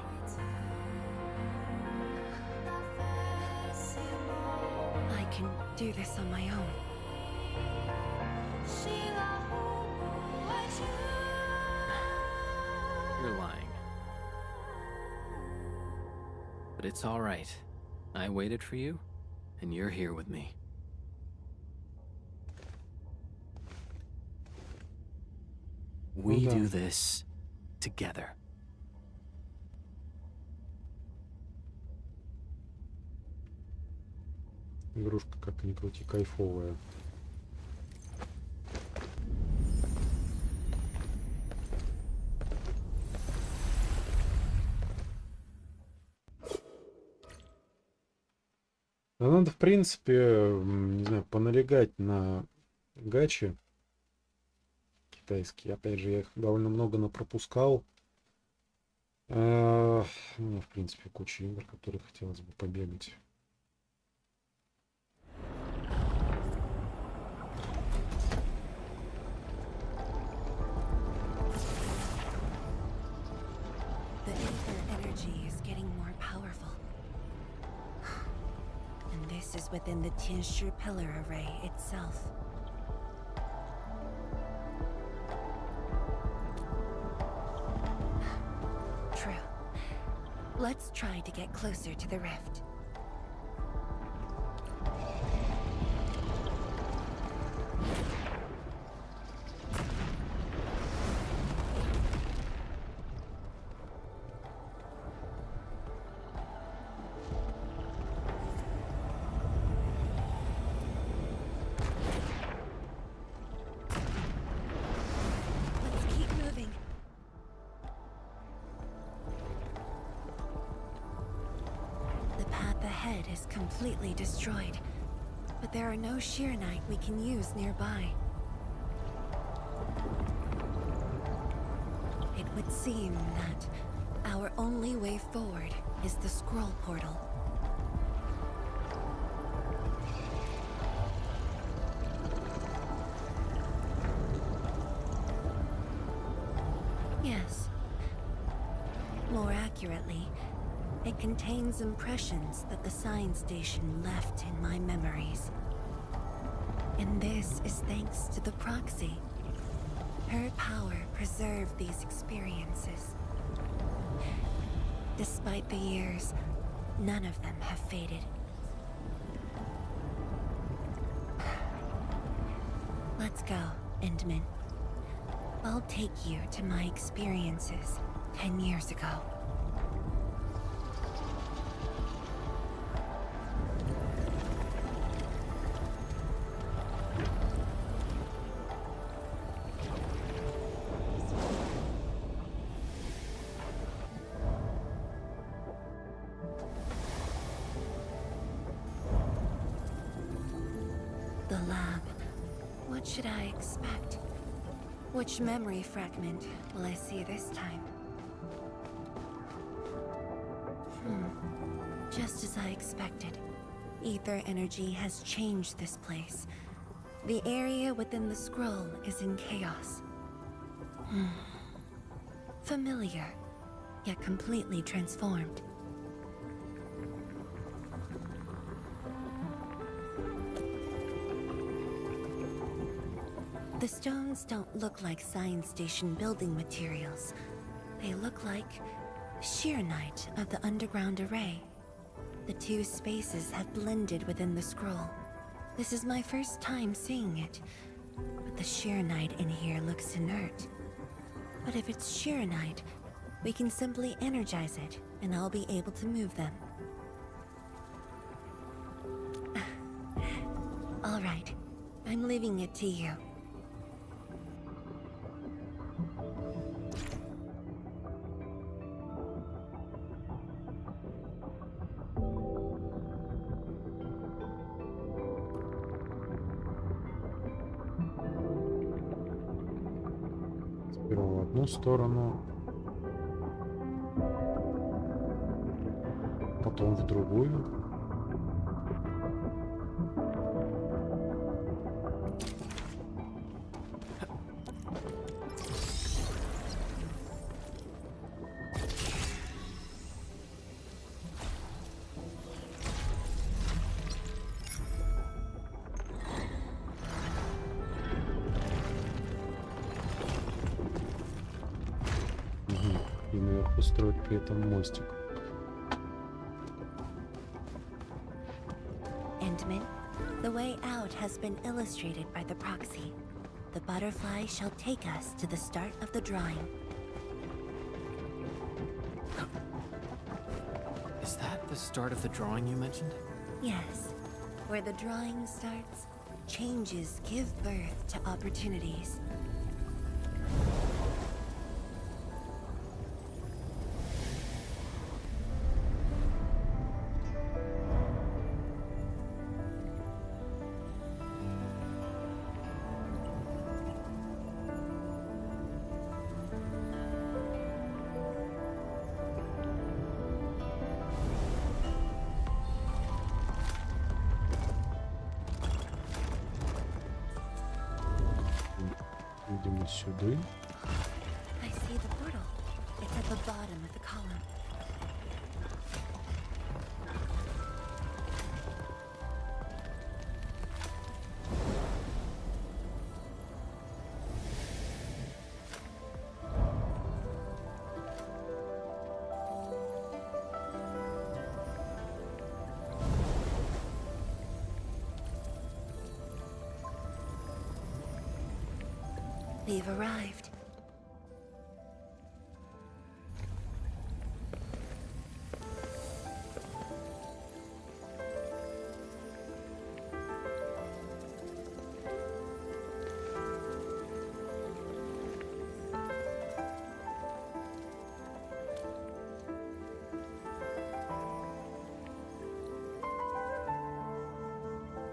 I can do this on my own. You're lying. But it's all right. I waited for you, and you're here with me. We do this together. Игрушка, как ни крути, кайфовая. Да надо, в принципе, не знаю, поналегать на гачи китайские. Опять же, я их довольно много напропускал. У меня, в принципе, куча игр, которые хотелось бы побегать. The ether energy is getting more powerful. And this is within the Tianshi pillar array itself. True. Let's try to get closer to the rift. Let's keep moving. The path ahead is completely destroyed, but there are no Shiranite we can use nearby. It would seem that our only way forward is the scroll portal. Yes. More accurately, it contains impressions that the science station left in my memories. And this is thanks to the proxy. Her power preserved these experiences. Despite the years, none of them have faded. Let's go, Endman. I'll take you to my experiences 10 years ago. lab. What should I expect? Which memory fragment will I see this time? Just as I expected. Ether energy has changed this place. The area within the scroll is in chaos. Familiar, yet completely transformed. The stones don't look like science station building materials. They look like Sheernite of the underground array. The two spaces have blended within the scroll. This is my first time seeing it, but the Sheernite in here looks inert. But if it's Sheernite, we can simply energize it, and I'll be able to move them. All right, I'm leaving it to you. Сперва в одну сторону, потом в другую. И наверху строить при этом мостик. Endman, the way out has been illustrated by the proxy. The butterfly shall take us to the start of the drawing. Is that the start of the drawing you mentioned? Yes. Where the drawing starts, changes give birth to opportunities. Видимо, сюда. I see the portal. It's at the bottom of the column. We've arrived.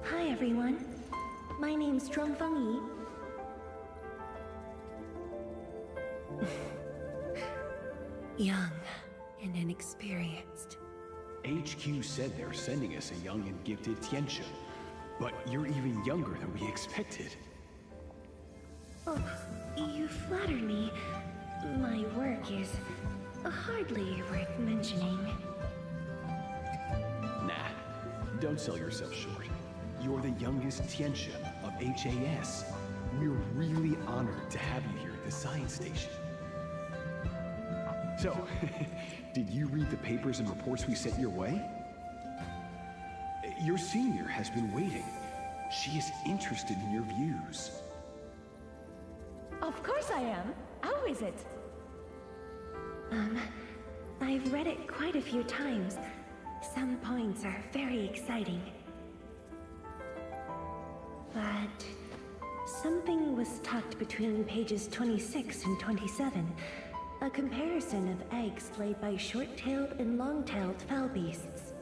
Hi everyone. My name's Zhuangfang Yi. Young and inexperienced. HQ said they're sending us a young and gifted Tianxia, but you're even younger than we expected. Oh, you flatter me. My work is hardly worth mentioning. Nah, don't sell yourself short. You're the youngest Tianxia of HAS. We're really honored to have you here at the science station. So, did you read the papers and reports we sent your way? Your senior has been waiting. She is interested in your views. Of course I am. How is it? I've read it quite a few times. Some points are very exciting. But something was tucked between pages 26 and 27. A comparison of eggs laid by short-tailed and long-tailed fowl beasts.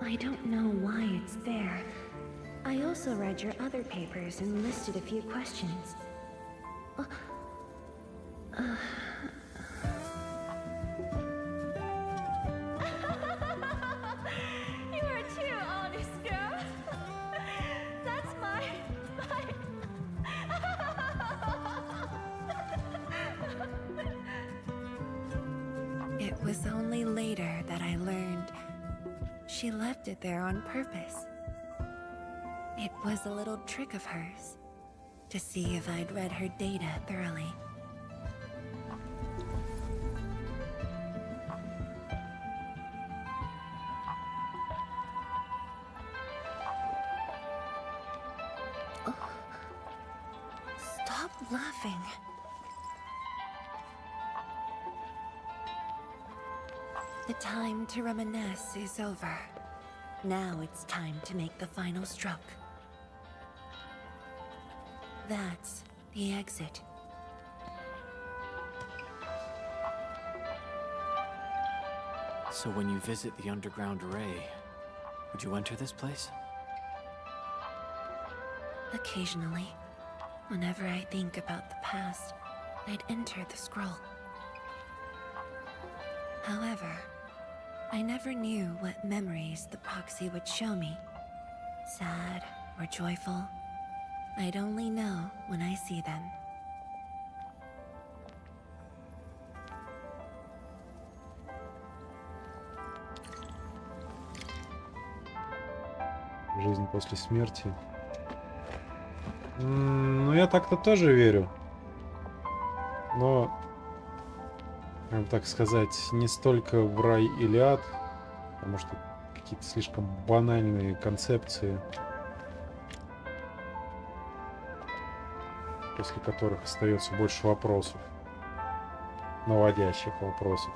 I don't know why it's there, I also read your other papers and listed a few questions. You are too honest, girl. That's my... It was only later that I learned she left it there on purpose. It was a little trick of hers to see if I'd read her data thoroughly. Stop laughing. The time to reminisce is over. Now it's time to make the final stroke. That's the exit. So when you visit the underground array, would you enter this place? Occasionally, whenever I think about the past, I'd enter the scroll. However, I never knew what memories the proxy would show me. Sad or joyful, I'd only know when I see them. Жизнь после смерти. Ну, я так-то тоже верю. Но, как так сказать, не столько в рай или ад, потому что какие-то слишком банальные концепции, после которых остается больше вопросов, наводящих вопросов.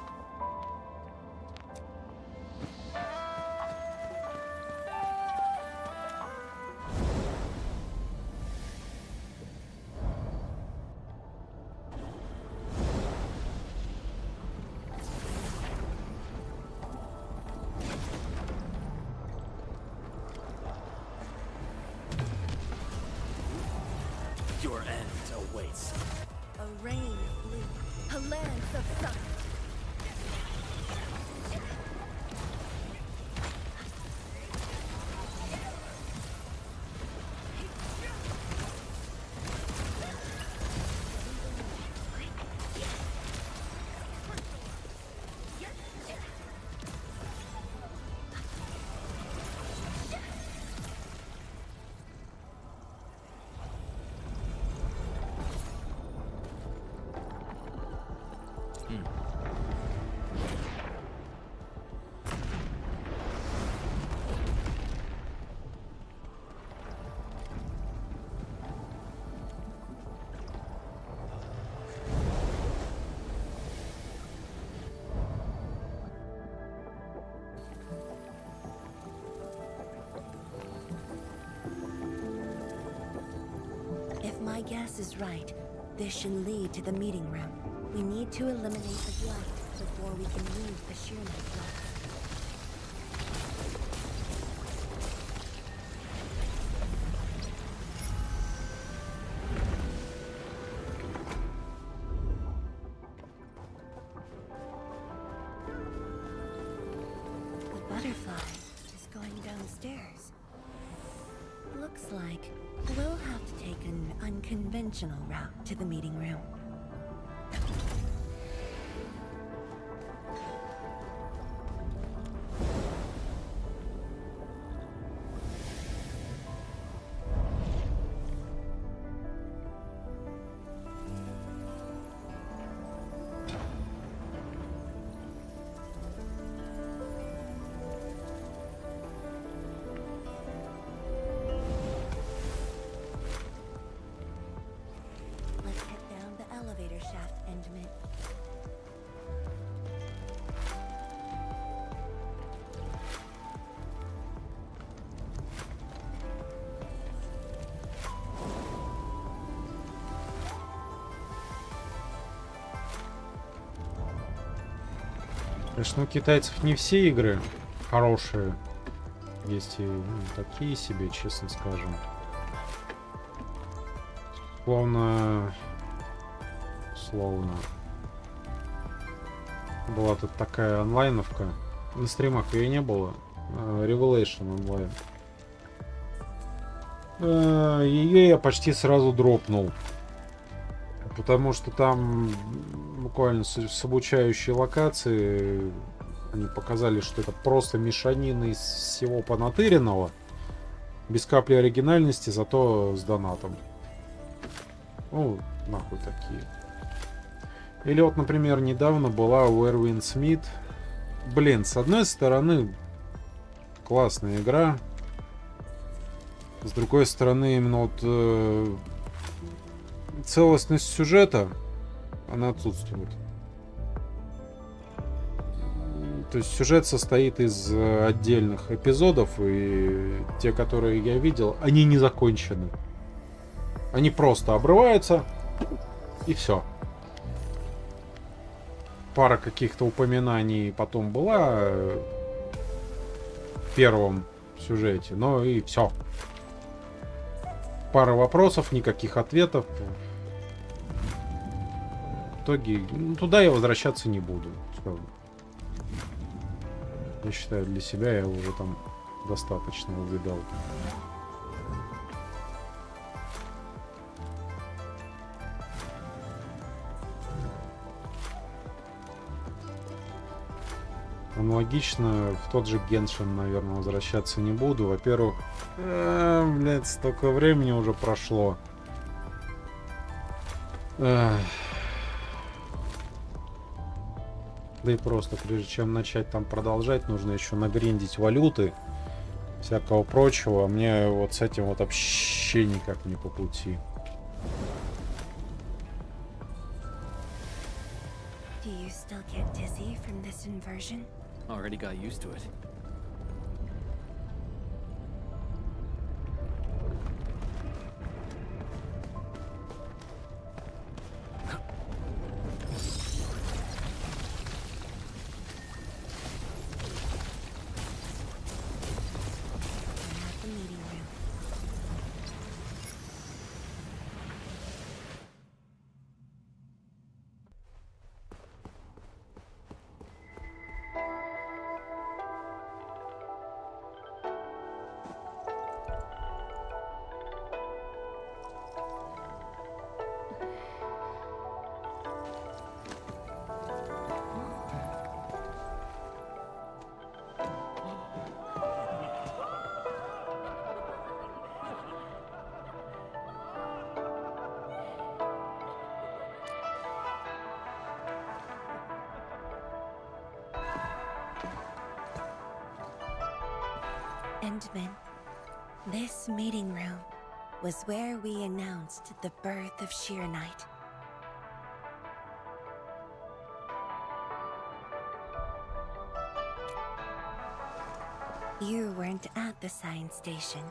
Your end awaits. A rain of blue, a lance of sun. If my guess is right, this should lead to the meeting room. We need to eliminate the blight before we can use the Sheernite blocks. The butterfly is going downstairs. Looks like we'll have to take an unconventional route to the meeting room. Let's head down the elevator shaft, Endman. Конечно, у китайцев не все игры хорошие. есть и такие себе, честно скажем. Словно была тут такая онлайновка. На стримах ее не было. Revelation онлайн. Ее я почти сразу дропнул. Потому что там буквально с обучающей локации они показали, что это просто мешанина из всего понатыренного. Без капли оригинальности, зато с донатом. Ну, нахуй такие. Или вот, например, недавно была Where Wind Smith. Блин, с одной стороны, классная игра. С другой стороны, именно вот целостность сюжета, она отсутствует. То есть сюжет состоит из отдельных эпизодов, и те, которые я видел, они не закончены. Они просто обрываются, и все. Пара каких-то упоминаний потом была в первом сюжете, но и все. Пара вопросов, никаких ответов. В итоге, туда я возвращаться не буду. Я считаю, для себя я уже там достаточно увидал. Аналогично в тот же Геншин, наверное, возвращаться не буду. Во-первых, блядь, столько времени уже прошло. Да и просто, прежде чем начать там продолжать, нужно еще нагриндить валюты, всякого прочего. Мне вот с этим вот вообще никак не по пути. Do you still get dizzy from this inversion? Already got used to it. Endman, this meeting room was where we announced the birth of Shiranite. You weren't at the science station.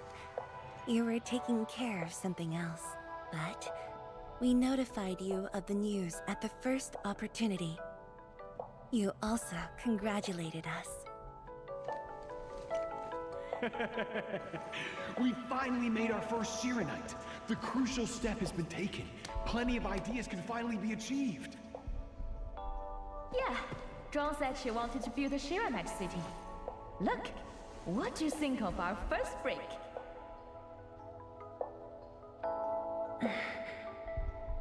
You were taking care of something else, but we notified you of the news at the first opportunity. You also congratulated us. We finally made our first Shiranite. The crucial step has been taken. Plenty of ideas can finally be achieved. Yeah, Dawn said she wanted to build a Shiranite city. Look, what do you think of our first break?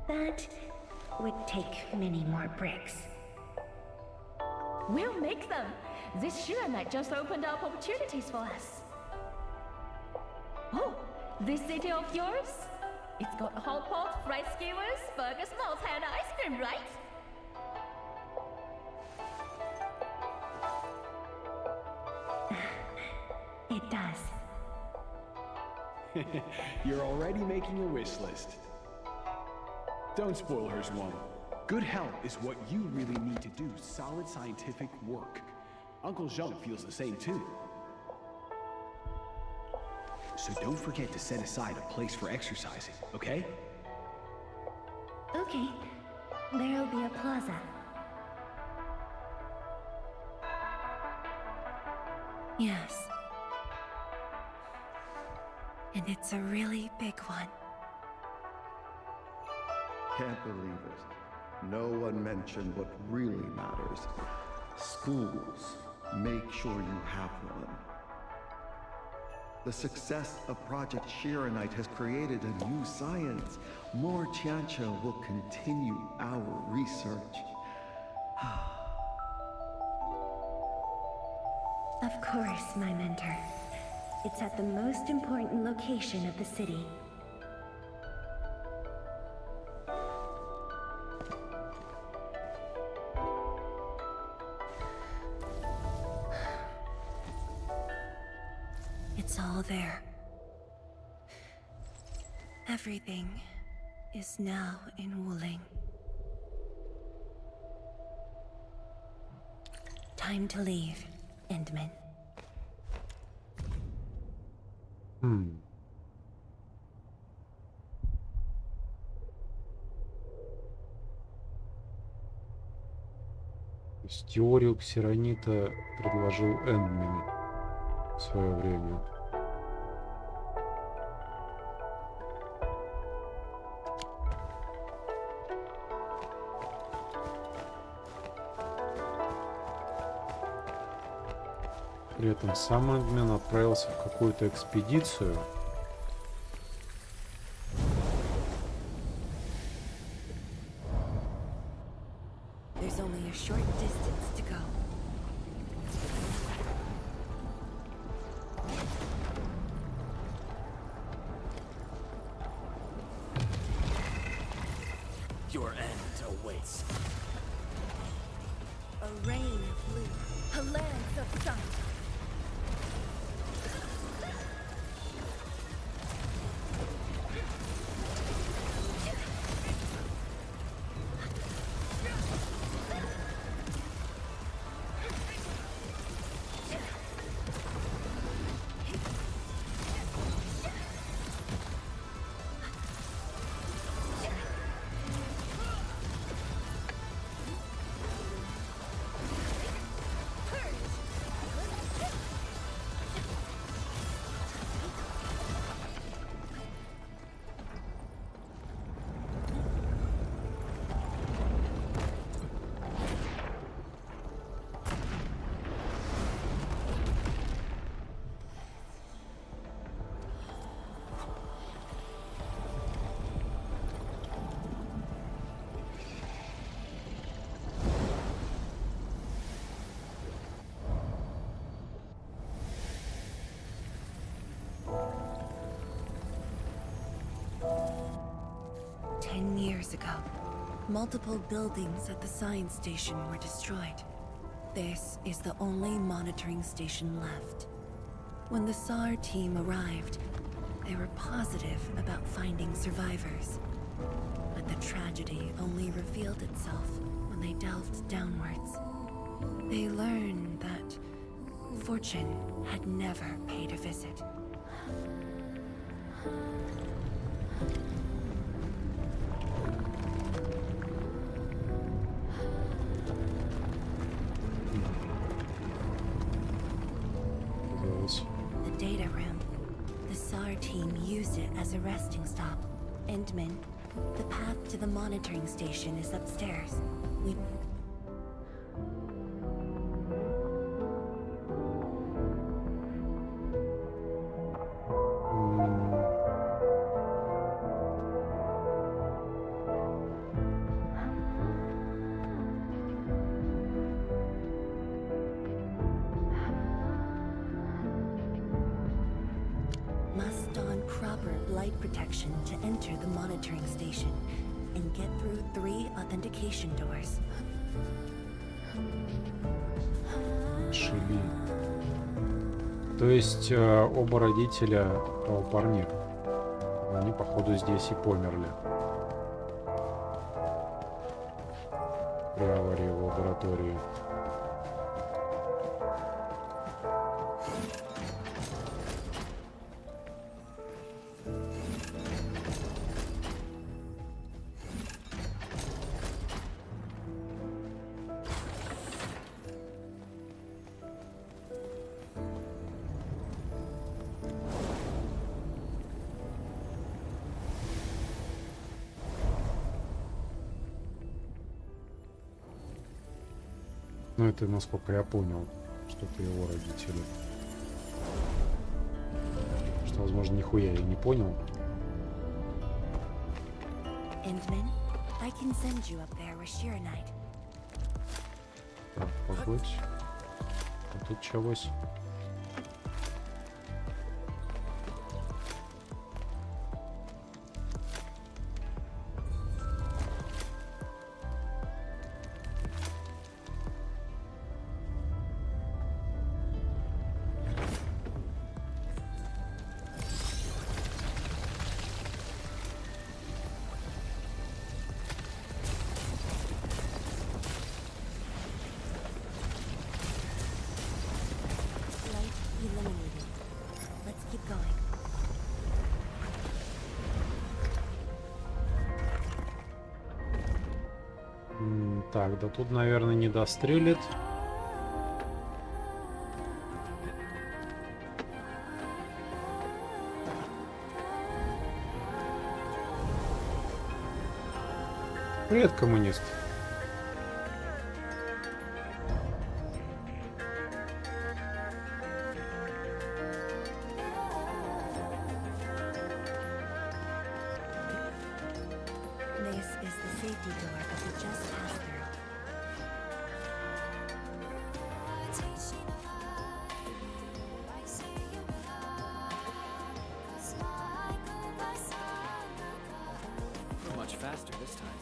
That would take many more bricks. We'll make them. This Shiranite just opened up opportunities for us. Oh, this city of yours? It's got hot pot, fried skewers, burgers, malts, and ice cream, right? It does. You're already making a wish list. Don't spoil hers, one. Good health is what you really need to do solid scientific work. Uncle Jean feels the same too. So don't forget to set aside a place for exercising, okay? Okay. There'll be a plaza. Yes. And it's a really big one. Can't believe it. No one mentioned what really matters. Schools. Make sure you have one. The success of Project Shiranite has created a new science. More Tiancha will continue our research. Of course, my mentor. It's at the most important location of the city. It's all there. Everything is now in Wuling. Time to leave, Endman. То есть теорию ксеронита предложил Эндмен в свое время. При этом сам Эндмен отправился в какую-то экспедицию. There's only a short distance to go. Your end awaits. A rain of blue, a lance of sun. Years ago, multiple buildings at the science station were destroyed. This is the only monitoring station left. When the SAR team arrived, they were positive about finding survivors. But the tragedy only revealed itself when they delved downwards. They learned that fortune had never paid a visit. The data room. The SAR team used it as a resting stop. Endman, the path to the monitoring station is upstairs. We... must don proper blight protection to enter the monitoring station and get through 3 authentication doors. Шили. То есть оба родителя того парня, они походу здесь и померли при аварии в лаборатории. Ну, это насколько я понял, что это его родители. Что, возможно, нихуя я не понял. Endman, I can send you up there with Shiranite. Так, погодь. А тут чегось. Eliminated. Let's keep going. Так, да тут, наверное, не дострелит. Привет, коммунист. This is the safety door that we just passed through. We're much faster this time.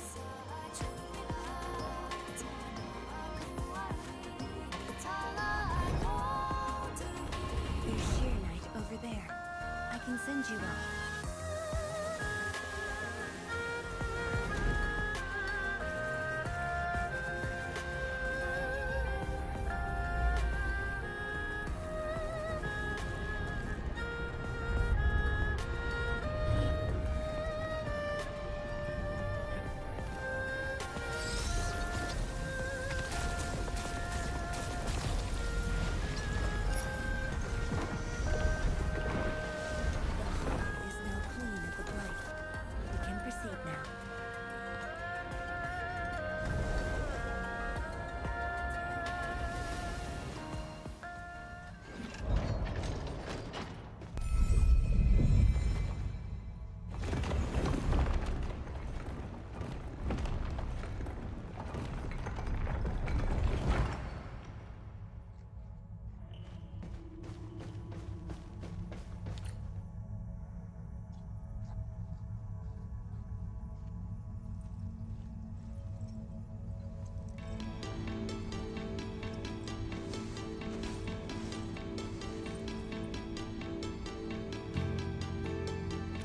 There's Shiranite over there. I can send you up. Is now clean of the blight. We can proceed now.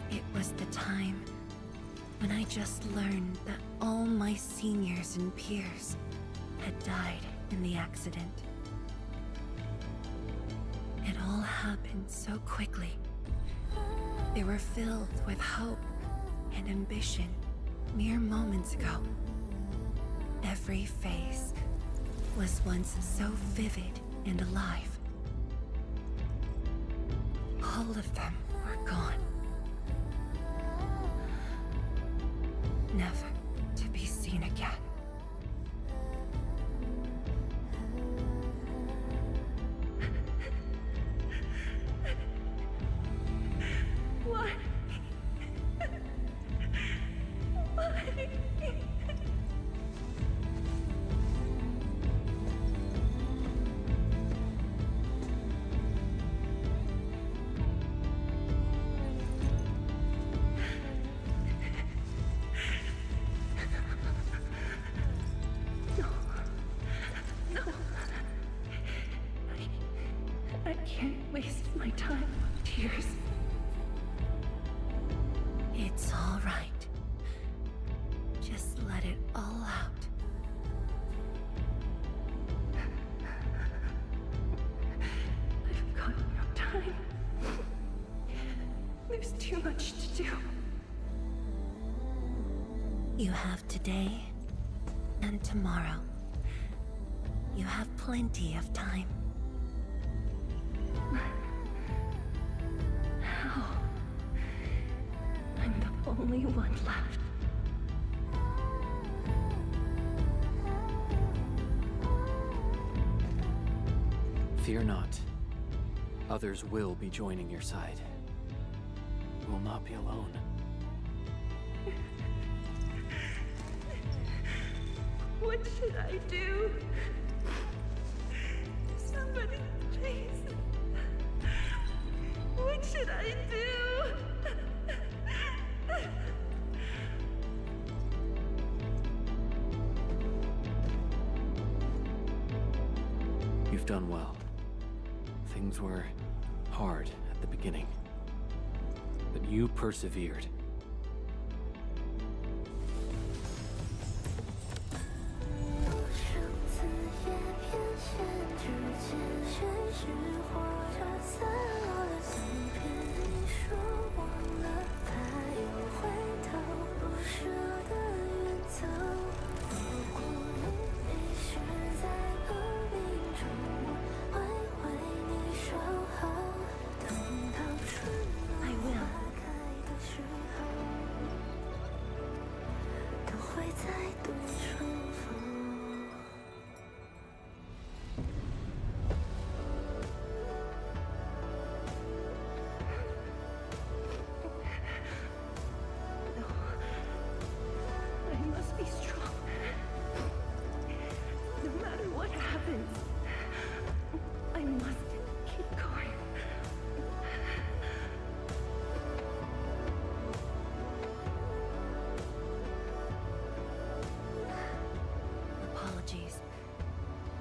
It was the time when I just learned that all my seniors and peers had died in the accident. It all happened so quickly. They were filled with hope and ambition mere moments ago. Every face was once so vivid and alive. All of them were gone. Never to be seen again. Why? Why? I can't waste my time on tears. It's all right. Just let it all out. I've got no time. There's too much to do. You have today and tomorrow. You have plenty of time. How? I'm the only one left. Fear not. Others will be joining your side. You will not be alone. What should I do? Somebody, please. What should I do? You've done well. Things were hard at the beginning, but you persevered.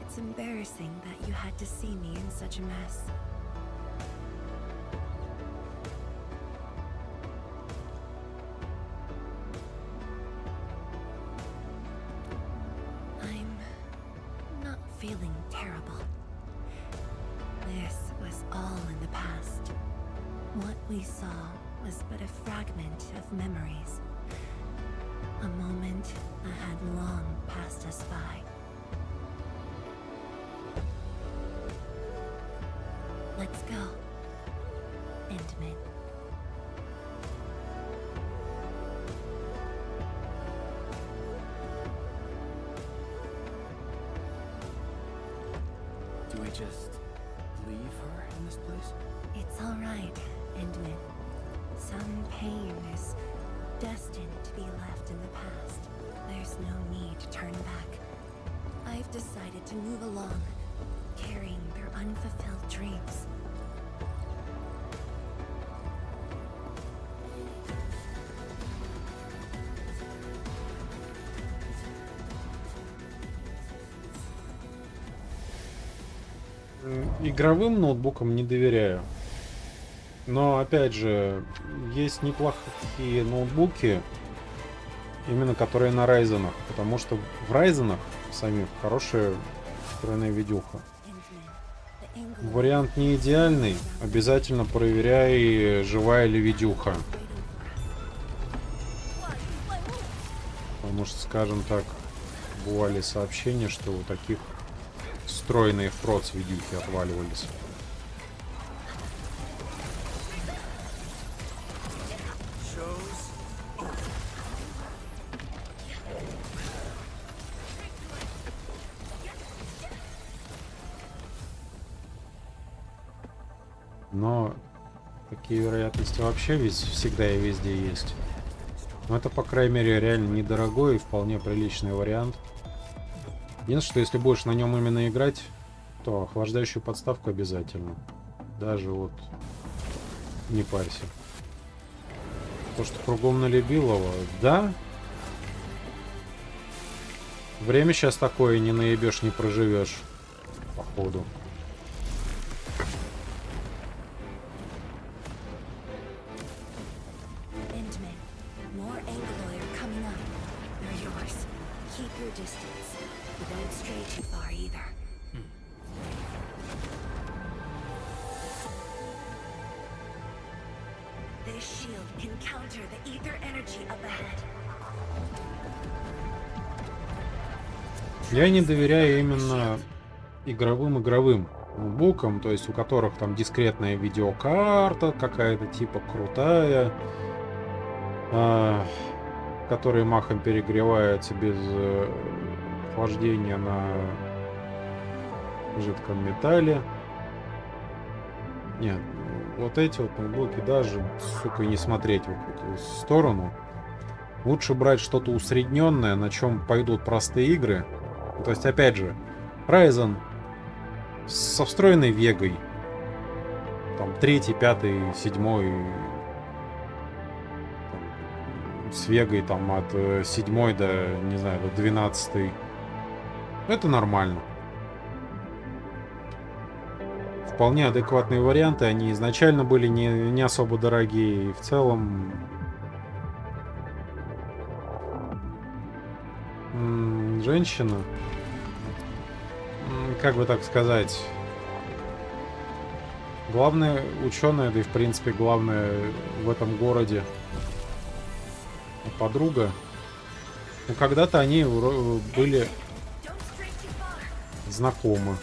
It's embarrassing that you had to see me in such a mess. I'm not feeling terrible. This was all in the past. What we saw was but a fragment of memories. A moment that had long passed us by. Let's go, Endman. Do we just leave her in this place? It's all right, Endman. Some pain is destined to be left in the past. There's no need to turn back. I've decided to move along, carrying their unfulfilled dreams. Игровым ноутбукам не доверяю. Но, опять же, есть неплохие ноутбуки, именно которые на Ryzen'ах, потому что в Ryzen'ах самих хорошая встроенная видюха. Вариант не идеальный, обязательно проверяй, живая ли видюха. Потому что, скажем так, бывали сообщения, что у таких встроенные в проц видюхи отваливались. Но такие вероятности вообще всегда и везде есть. Но это, по крайней мере, реально недорогой и вполне приличный вариант. Единственное, что если будешь на нем именно играть, то охлаждающую подставку обязательно. Даже вот не парься. То, что кругом налюбилово, да. Время сейчас такое, не наебешь, не проживешь, походу. Я не доверяю именно игровым ноутбукам, то есть у которых там дискретная видеокарта какая-то типа крутая, которая махом перегревается без охлаждения на жидком металле. Нет, вот эти вот ноутбуки даже, сука, и не смотреть в эту сторону. Лучше брать что-то усредненное, на чем пойдут простые игры. То есть, опять же, Ryzen со встроенной Вегой. Там 3, 5, 7. С Вегой там от 7 до, не знаю, до 12. Это нормально. Вполне адекватные варианты. Они изначально были не особо дорогие. И в целом... Женщина... Как бы так сказать... Главная ученая, да и в принципе главная в этом городе подруга. Ну, когда-то они были знакомы.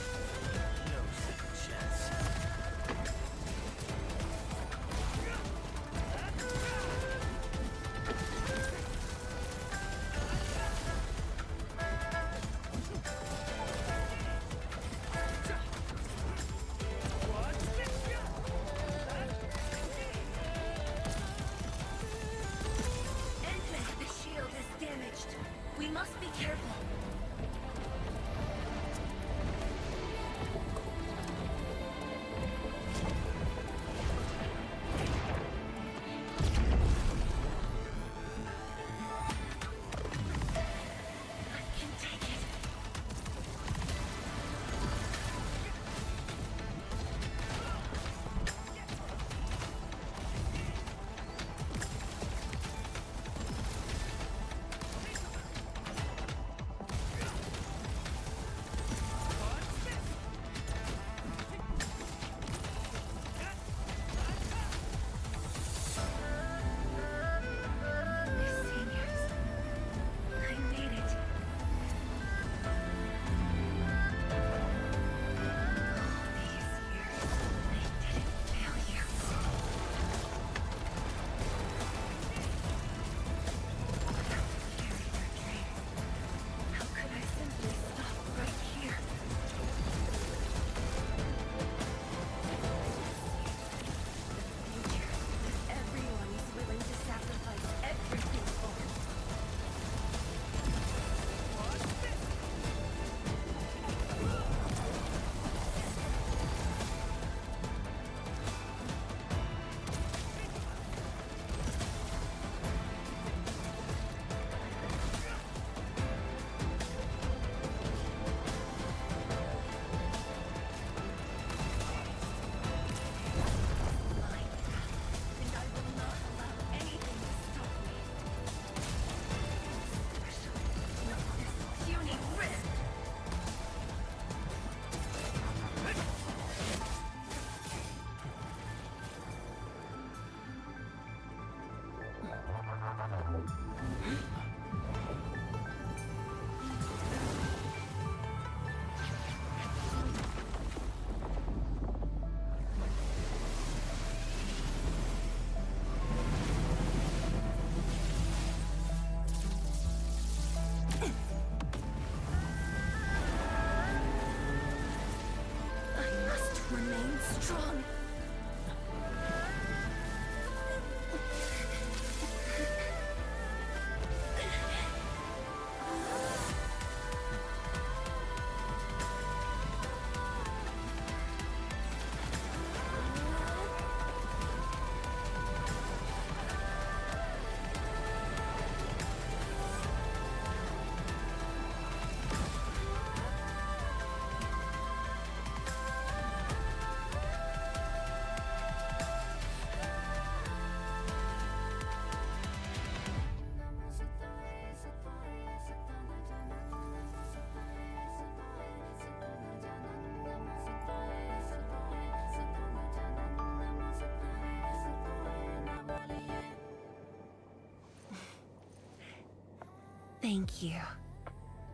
Thank you,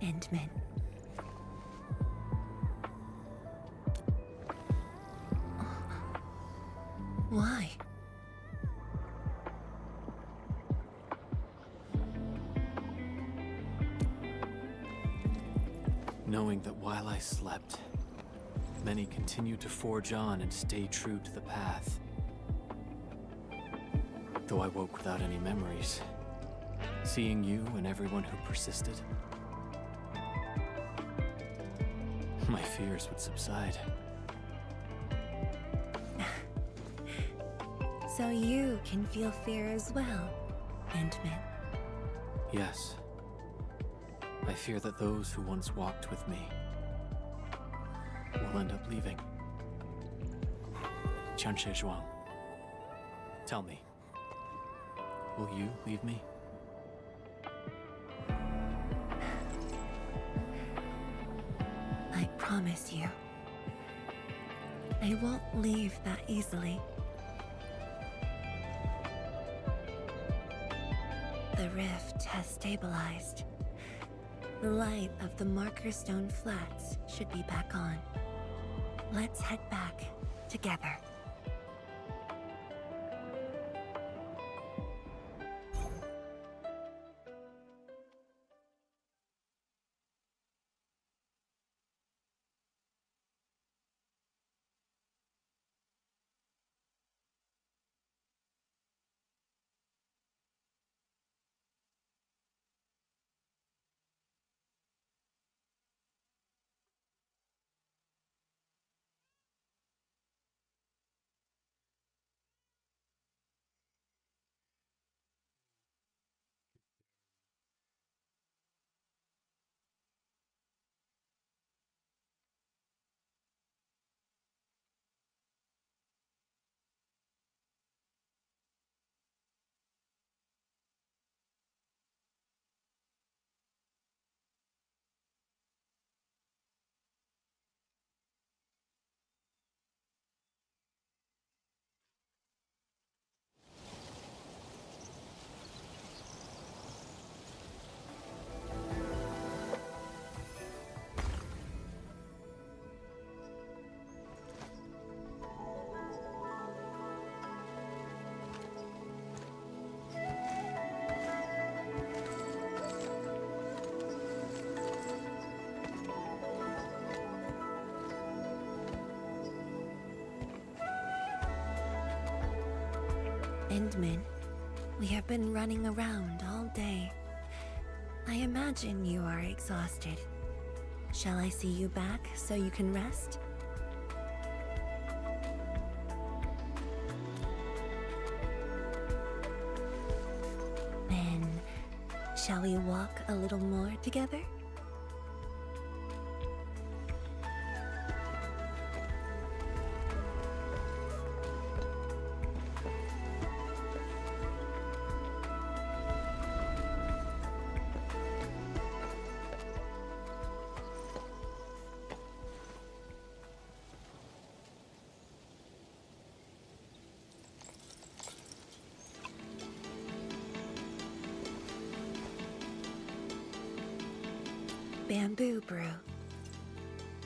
Endman. Why? Knowing that while I slept, many continue to forge on and stay true to the path. Though I woke without any memories, seeing you and everyone who persisted, my fears would subside. So you can feel fear as well, Endman. Yes. I fear that those who once walked with me will end up leaving. Qianche Zhuang, tell me, will you leave me? I promise you, I won't leave that easily. The rift has stabilized. The light of the Marker Stone Flats should be back on. Let's head back together. Endman, we have been running around all day. I imagine you are exhausted. Shall I see you back so you can rest? Then, shall we walk a little more together? Bamboo brew.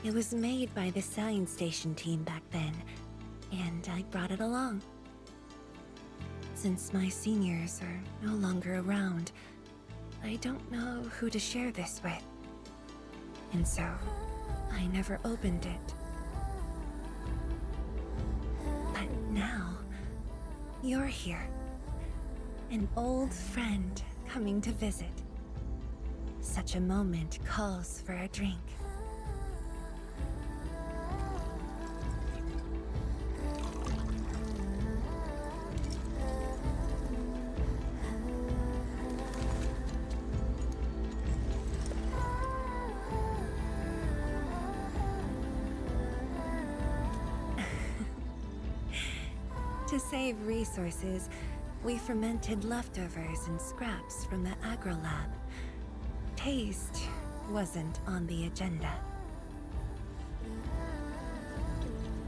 It was made by the science station team back then, and I brought it along. Since my seniors are no longer around, I don't know who to share this with. And so, I never opened it. But now, you're here. An old friend coming to visit. Such a moment calls for a drink. To save resources, we fermented leftovers and scraps from the agro lab. Taste wasn't on the agenda.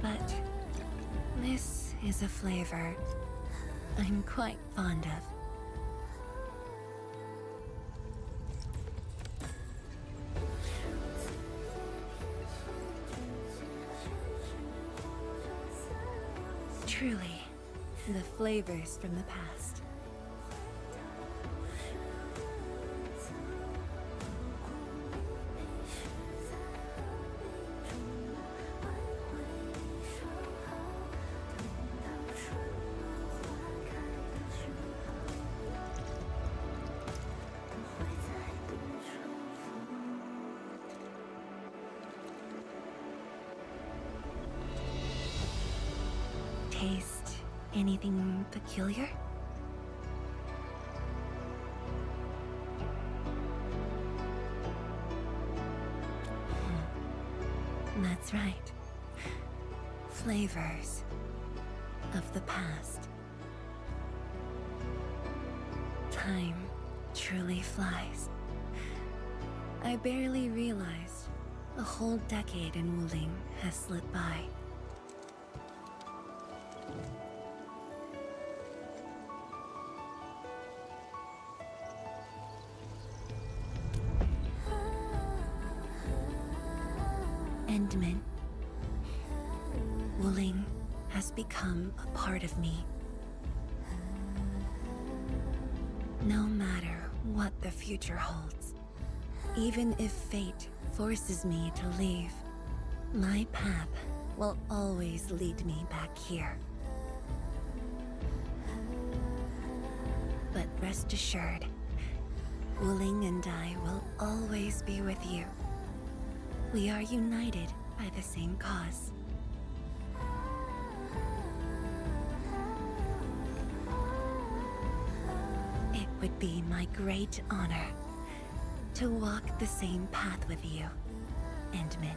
But this is a flavor I'm quite fond of. Truly, the flavors from the past. taste anything peculiar? That's right. Flavors of the past. Time truly flies. I barely realized a whole decade in Wuling has slipped by. Endman. Wuling has become a part of me. No matter what the future holds, even if fate forces me to leave, my path will always lead me back here. But rest assured, Wuling and I will always be with you. We are united by the same cause. It would be my great honor to walk the same path with you, Endman.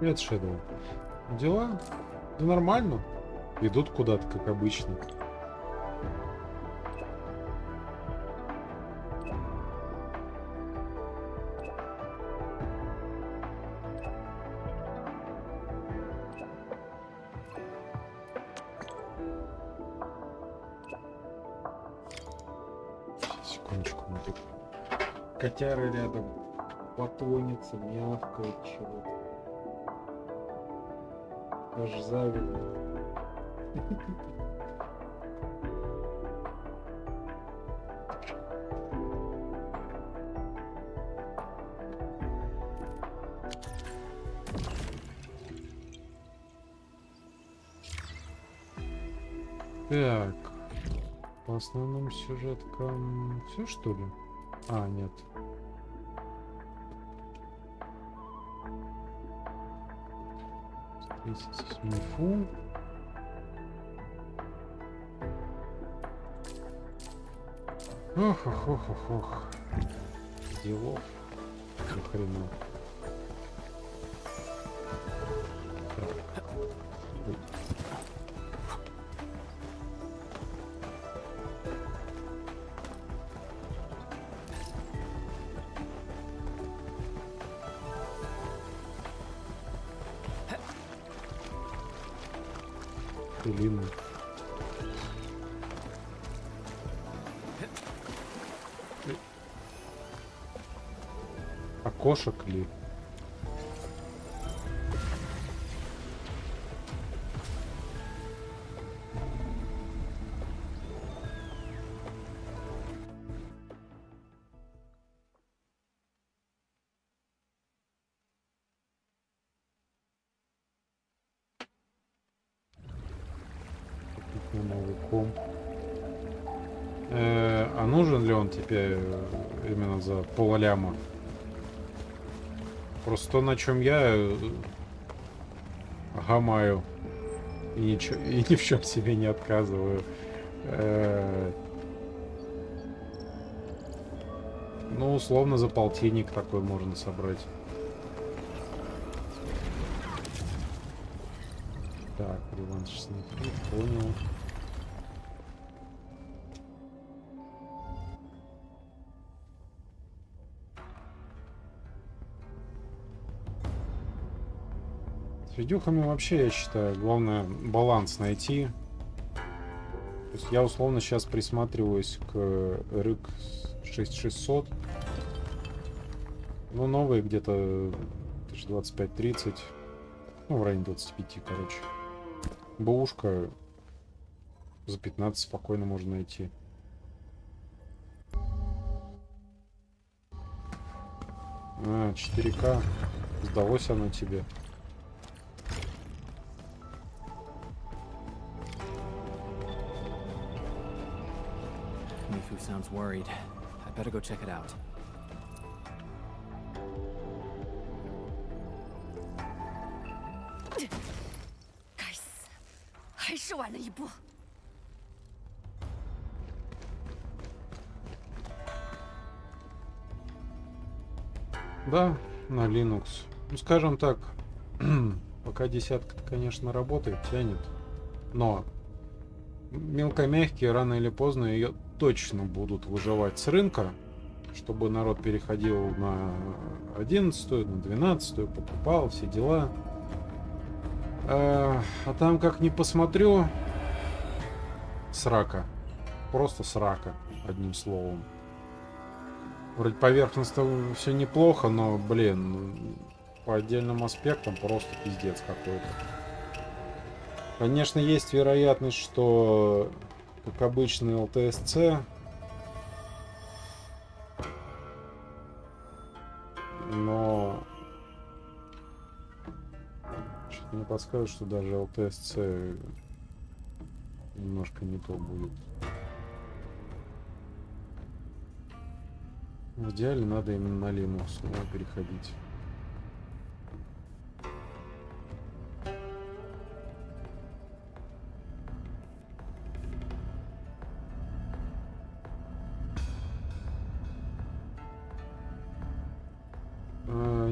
Привет, Shadow. Дела? Да нормально. Идут куда-то, как обычно. Секундочку, мы тут котяры рядом потонется, мявкает чего-то. Аж завидно. Так, по основным сюжеткам все, что ли? А, нет. Встретиться с Мифу. Ох. Делов. Ни хрена. Длинный. Окошек ли? Новый комп. А нужен ли он тебе именно за полляма? Просто то, на чем я гамаю и ничего, и ни в чем себе не отказываю. Ну, условно, за полтинник такой можно собрать. Так, реванш смотри, понял. С видюхами вообще, я считаю, главное баланс найти. То есть я условно сейчас присматриваюсь к RX 6600. Ну, новые где-то 25-30. Ну, в районе 25, короче. Бэушка за 15 спокойно можно найти. А, 4К. Сдалось оно тебе. Mifu sounds worried. I better go check it out. Да, на Linux. Ну, скажем так, пока десятка, конечно, работает, тянет. Но мелкомягкие рано или поздно ее точно будут выживать с рынка, чтобы народ переходил на 11-ю, на 12-ю, покупал, все дела. А там, как ни посмотрю, срака. Просто срака, одним словом. Вроде поверхностно все неплохо, но, блин, по отдельным аспектам просто пиздец какой-то. Конечно, есть вероятность, что, как обычный ЛТСЦ, но что-то мне подсказывает, что даже ЛТСЦ немножко не то будет. В идеале надо именно на Linux переходить.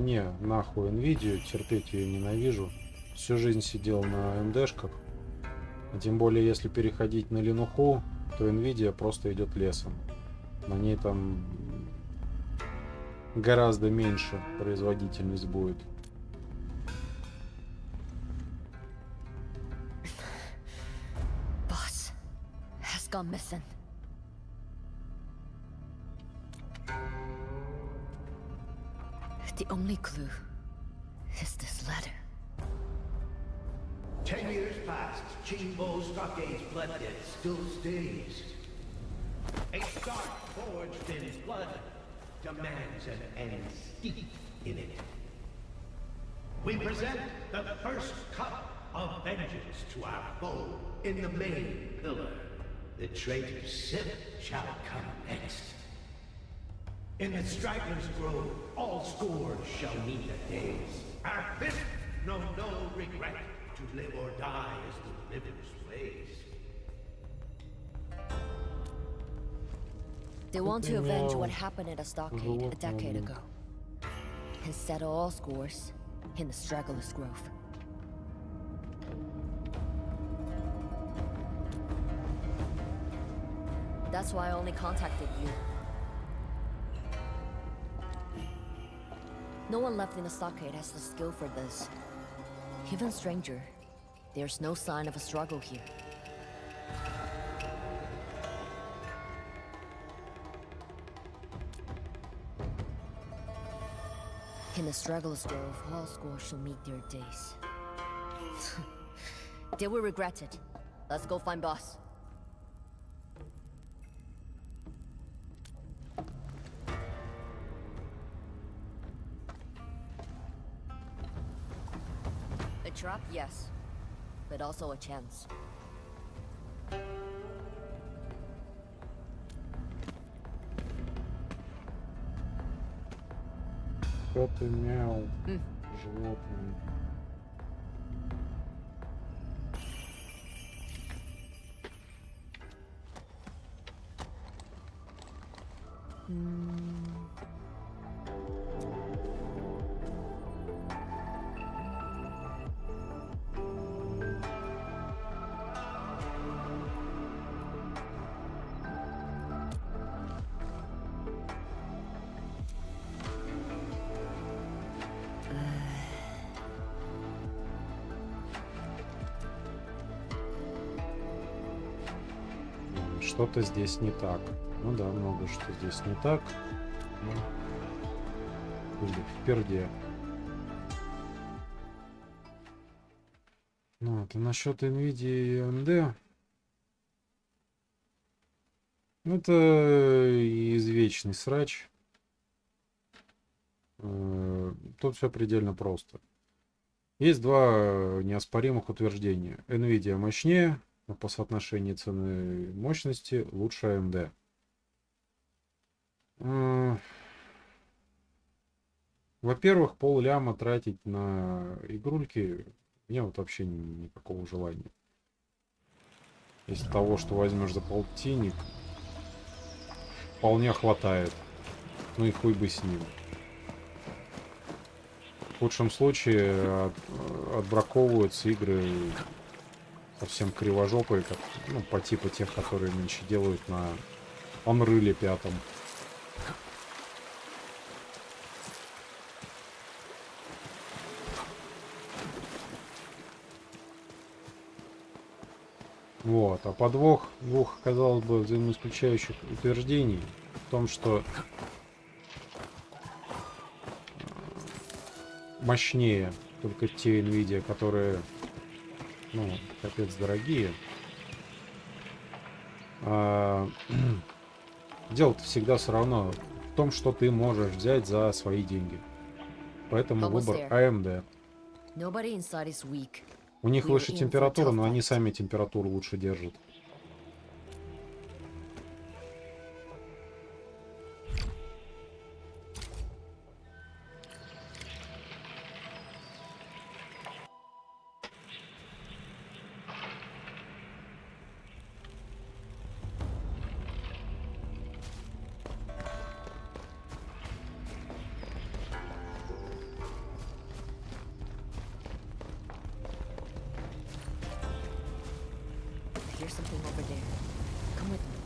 не, нахуй Nvidia, терпеть ее ненавижу. Всю жизнь сидел на AMD-шках. А тем более, если переходить на Linux, то Nvidia просто идет лесом. На ней там гораздо меньше производительность будет. Boss has gone missing. The only clue is this letter. 10 years past, Chingbo Stockade's blood debt still stays. A star forged in his blood demands an end steeped in it. We present the first cup of vengeance to our foe in the main pillar. The traitor's sip shall come next. In the Straggler's Grove, all scores shall meet the days. Our fists know no regret to live or die as the river's ways. They want to avenge what happened at a stockade a decade ago. And settle all scores in the Straggler's Grove. That's why I only contacted you. No one left in the stockade has the skill for this. Even stranger, there's no sign of a struggle here. In the Straggler's Grove, all scores shall meet their days. They will regret it. Let's go find boss. A trap, yes, but also a chance. Кот и мяу. Животные. Что-то здесь не так. Ну да, много что здесь не так. Или в перде. Ну, это насчет Nvidia и AMD. Это извечный срач. Тут все предельно просто. Есть два неоспоримых утверждения. Nvidia мощнее, но по соотношению цены и мощности лучше AMD. Во-первых, пол-ляма тратить на игрульки у меня вот вообще никакого желания. Из того, что возьмешь за полтинник, вполне хватает. Ну и хуй бы с ним. В худшем случае отбраковываются игры совсем кривожопые, как, ну, по типу тех, которые нынче делают на Unreal 5. Вот. А подвох двух, казалось бы, взаимоисключающих утверждений в том, что мощнее только те Nvidia, которые, ну, капец дорогие. Дело-то всегда все равно в том, что ты можешь взять за свои деньги. Поэтому выбор AMD. У них выше температура, но они сами температуру лучше держат. hear something over there. Come with me.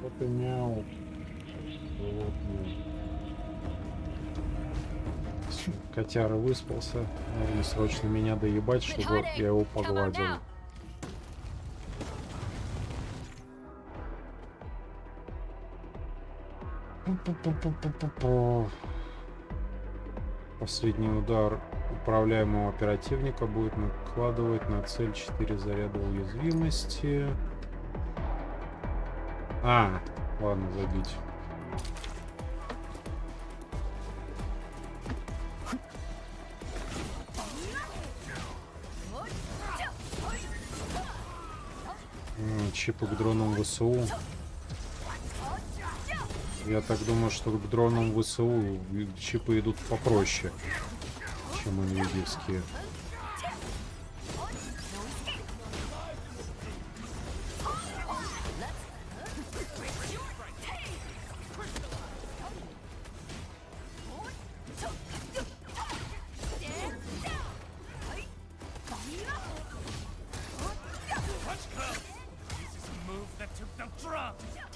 Вот и мяу. Вот, котяра выспался. Нужно срочно меня доебать, чтобы я его погладил. Последний удар управляемого оперативника будет накладывать на цель 4 заряда уязвимости. Ладно, забить. Чипы к дронам ВСУ. Я так думаю, что к дронам ВСУ чипы идут попроще, чем инвидиевские.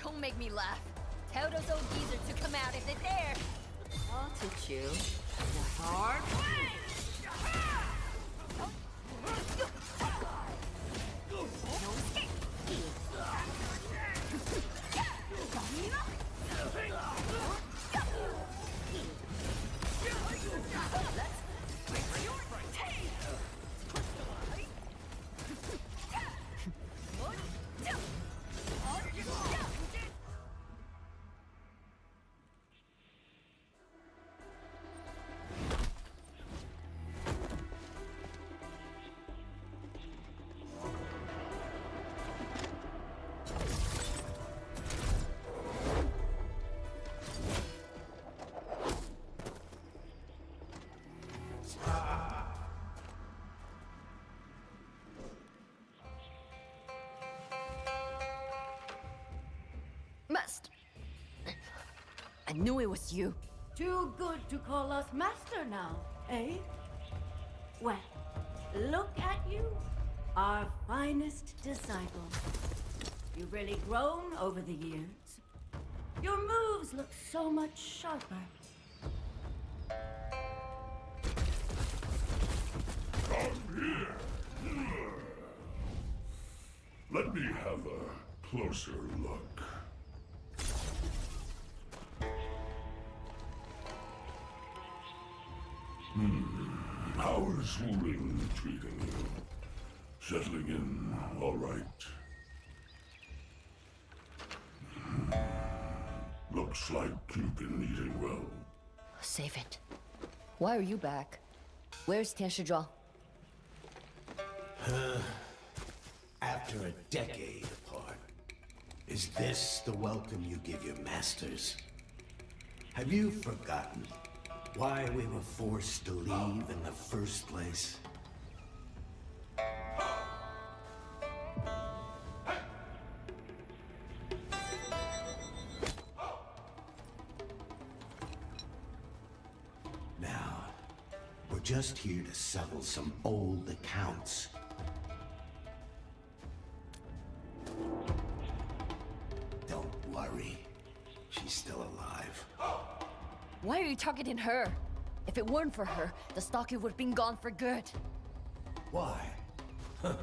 Don't make me laugh. Tell those old geezers to come out if they're there. I'll teach you the hard way. Master. I knew it was you. Too good to call us master now, eh? Well, look at you, our finest disciple. You've really grown over the years. Your moves look so much sharper. Come here. Let me have a closer look. How is Wuling treating you? Settling in all right? Looks like you've been eating well. Save it. Why are you back? Where's Tianshizhuang? After a decade apart, is this the welcome you give your masters? Have you forgotten why we were forced to leave in the first place? Now, we're just here to settle some old accounts. Don't worry, she's still alive. Why are you targeting her? If it weren't for her, the stockade would have been gone for good. Why? Huh.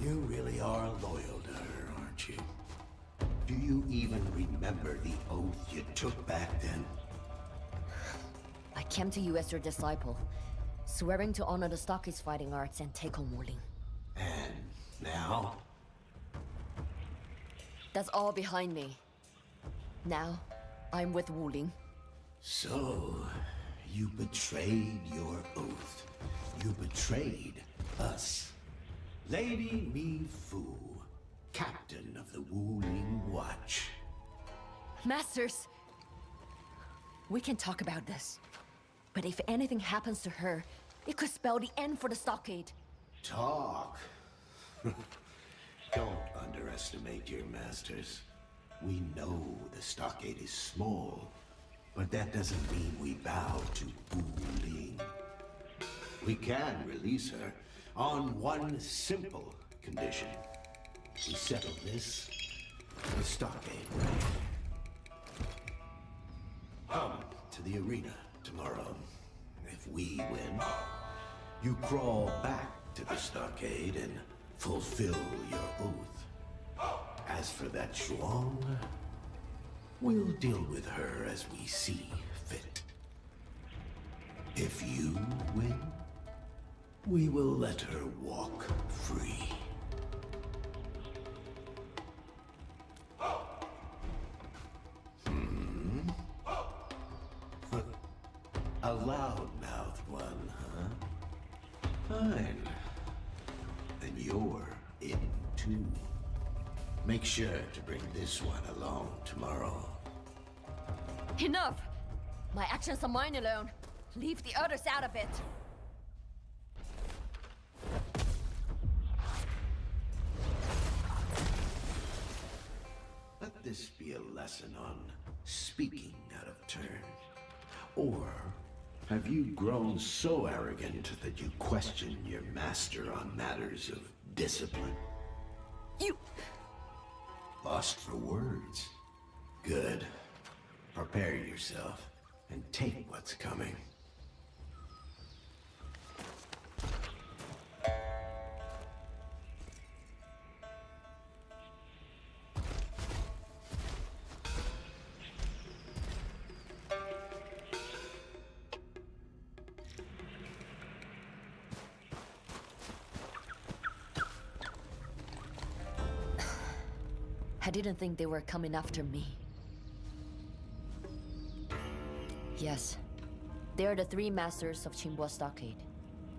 You really are loyal to her, aren't you? Do you even remember the oath you took back then? I came to you as your disciple, swearing to honor the stockade's fighting arts and take on Wuling. And now? That's all behind me. Now, I'm with Wuling. So, you betrayed your oath. You betrayed us. Lady Mi Fu, captain of the Wuling Watch. Masters! We can talk about this. But if anything happens to her, it could spell the end for the stockade. Talk. Don't underestimate your masters. We know the stockade is small, but that doesn't mean we bow to Wuling. We can release her on one simple condition. We settle this with Stockade Ray. Come to the arena tomorrow. If we win, you crawl back to the stockade and fulfill your oath. As for that Shuang, we'll deal with her as we see fit. If you win, we will let her walk free. A loud-mouthed one, huh? Fine. Then you're in too. Make sure to bring this one along tomorrow. Enough! My actions are mine alone. Leave the others out of it. Let this be a lesson on speaking out of turn. Or have you grown so arrogant that you question your master on matters of discipline? You... Lost for words? Good. Prepare yourself and take what's coming. I didn't think they were coming after me. Yes, they are the three masters of Qinghua Stockade.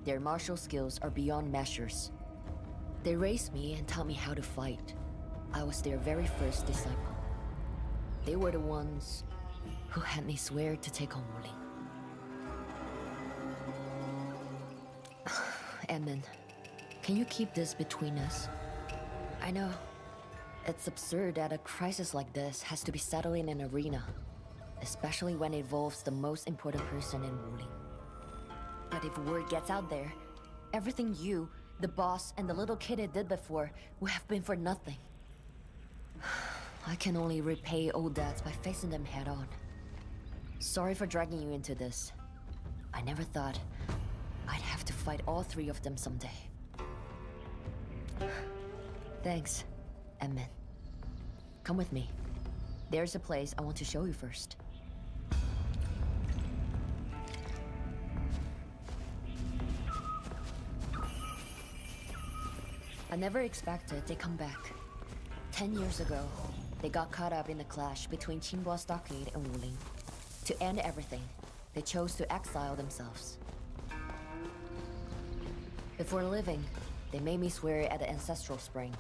Their martial skills are beyond measures. They raised me and taught me how to fight. I was their very first disciple. They were the ones who had me swear to take on Wu Ling. Edmund, can you keep this between us? I know. It's absurd that a crisis like this has to be settled in an arena, especially when it involves the most important person in Wu Ling. But if word gets out there, everything you, the boss, and the little kid it did before will have been for nothing. I can only repay old debts by facing them head on. Sorry for dragging you into this. I never thought I'd have to fight all three of them someday. Thanks, Edmund. Come with me. There's a place I want to show you first. I never expected they'd come back. 10 years ago, they got caught up in a clash between Qinghua Stockade and Wu Ling. To end everything, they chose to exile themselves. Before living, they made me swear at the ancestral spring.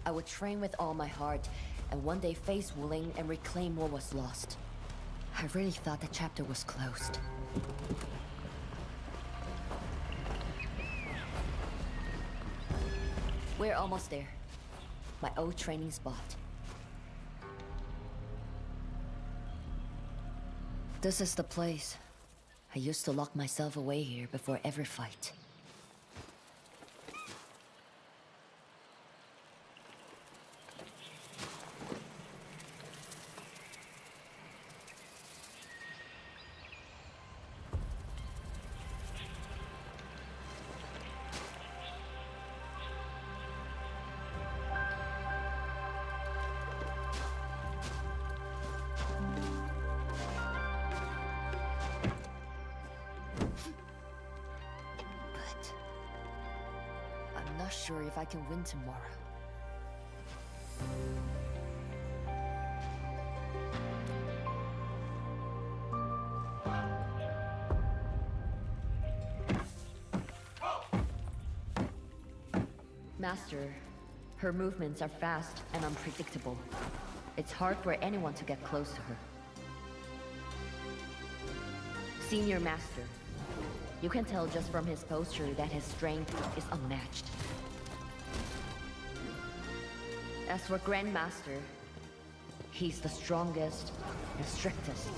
I would train with all my heart, and one day face Wu Ling and reclaim what was lost. I really thought the chapter was closed. We're almost there. My old training spot. This is the place. I used to lock myself away here before every fight. I'm not sure if I can win tomorrow. Master, her movements are fast and unpredictable. It's hard for anyone to get close to her. Senior Master. You can tell just from his posture that his strength is unmatched. As for Grandmaster, he's the strongest and strictest.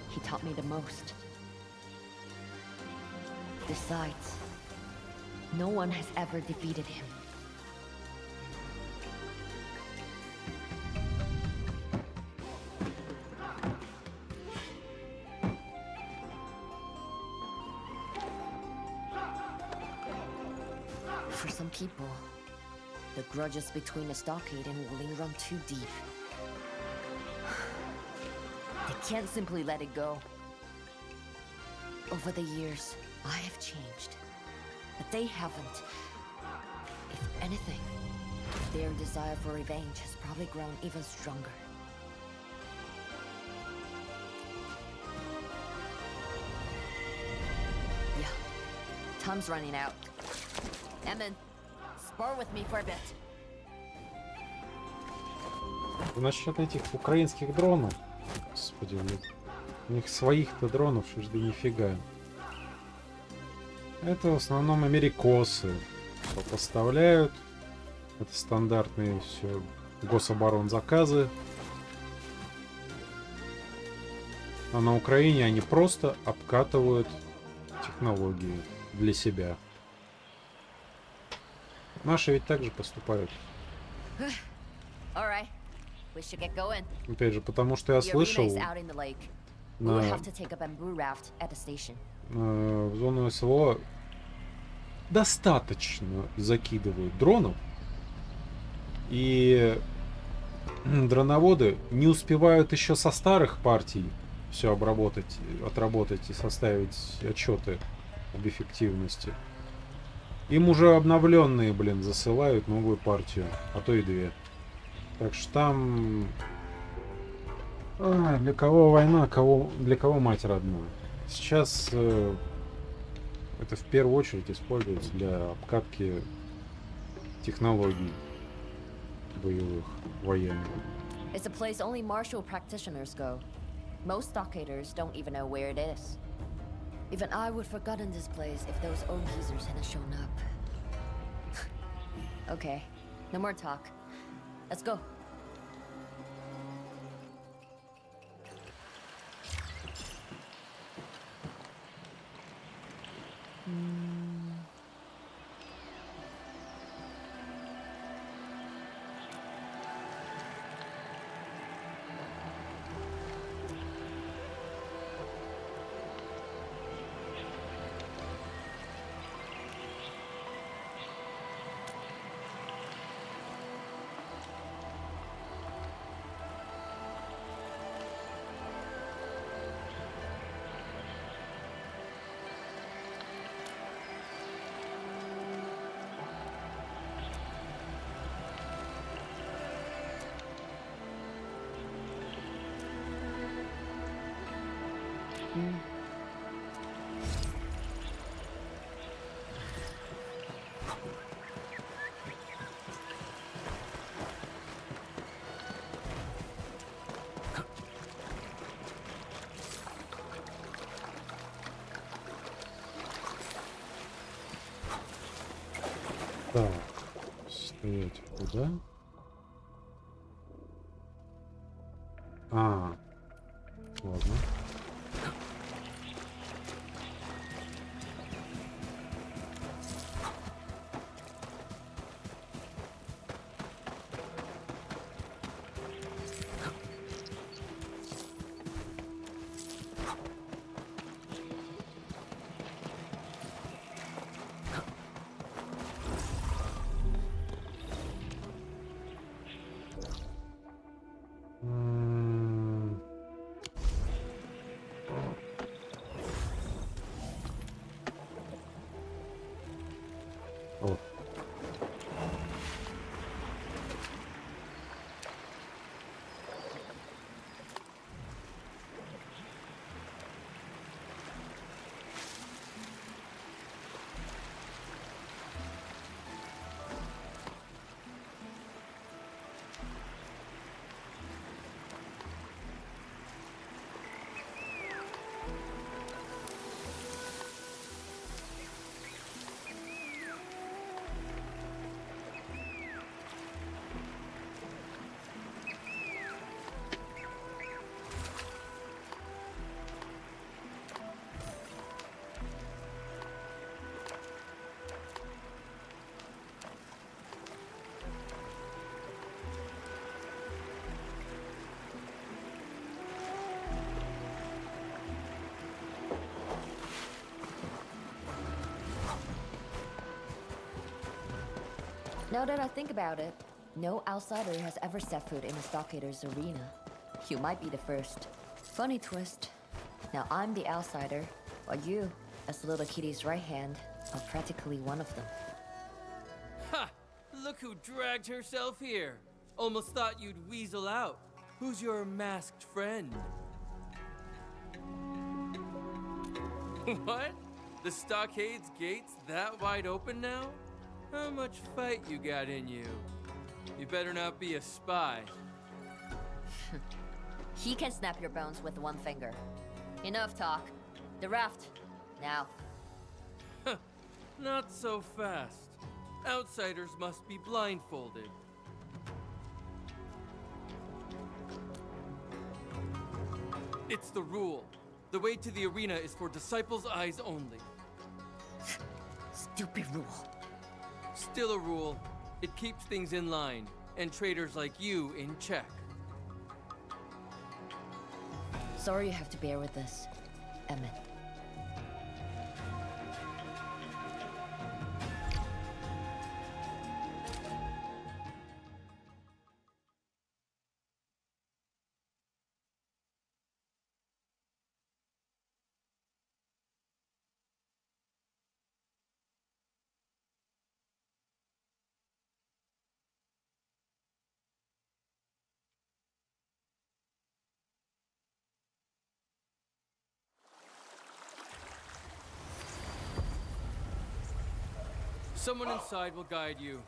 He taught me the most. Besides, no one has ever defeated him. For some people, the grudges between the stockade and Wuling run too deep. They can't simply let it go. Over the years, I have changed, but they haven't. If anything, their desire for revenge has probably grown even stronger. Yeah, time's running out. Emin, spar with me for a bit. Насчет этих украинских дронов, господи, у них своих-то дронов, что ж да нифига. Это в основном америкосы, что поставляют. Это стандартные все гособоронзаказы. А на Украине они просто обкатывают технологии для себя. Наши ведь также поступают. Опять же, потому что я слышал, в зону СВО достаточно закидывают дронов, и дроноводы не успевают еще со старых партий все отработать и составить отчеты об эффективности. Им уже обновленные, блин, засылают новую партию, а то и две. Так что там... для кого война, для кого мать родная. Сейчас это в первую очередь используется для обкатки технологий боевых, военных. It's a place only martial practitioners go. Most stockaders don't even know where it is. Even I would have forgotten this place if those old-geezers hadn't shown up. Okay, no more talk. Let's go. Так, стоять куда? А, ладно. Now that I think about it, no outsider has ever set foot in a Stockader's arena. You might be the first. Funny twist. Now I'm the outsider, while you, as Little Kitty's right hand, are practically one of them. Ha! Look who dragged herself here. Almost thought you'd weasel out. Who's your masked friend? What? The stockade's gates that wide open now? How much fight you got in you? You better not be a spy. He can snap your bones with one finger. Enough talk. The raft. Now. Not so fast. Outsiders must be blindfolded. It's the rule. The way to the arena is for disciples' eyes only. Stupid rule. Still a rule. It keeps things in line, and traitors like you in check. Sorry you have to bear with this, Emmett. Someone inside will guide you.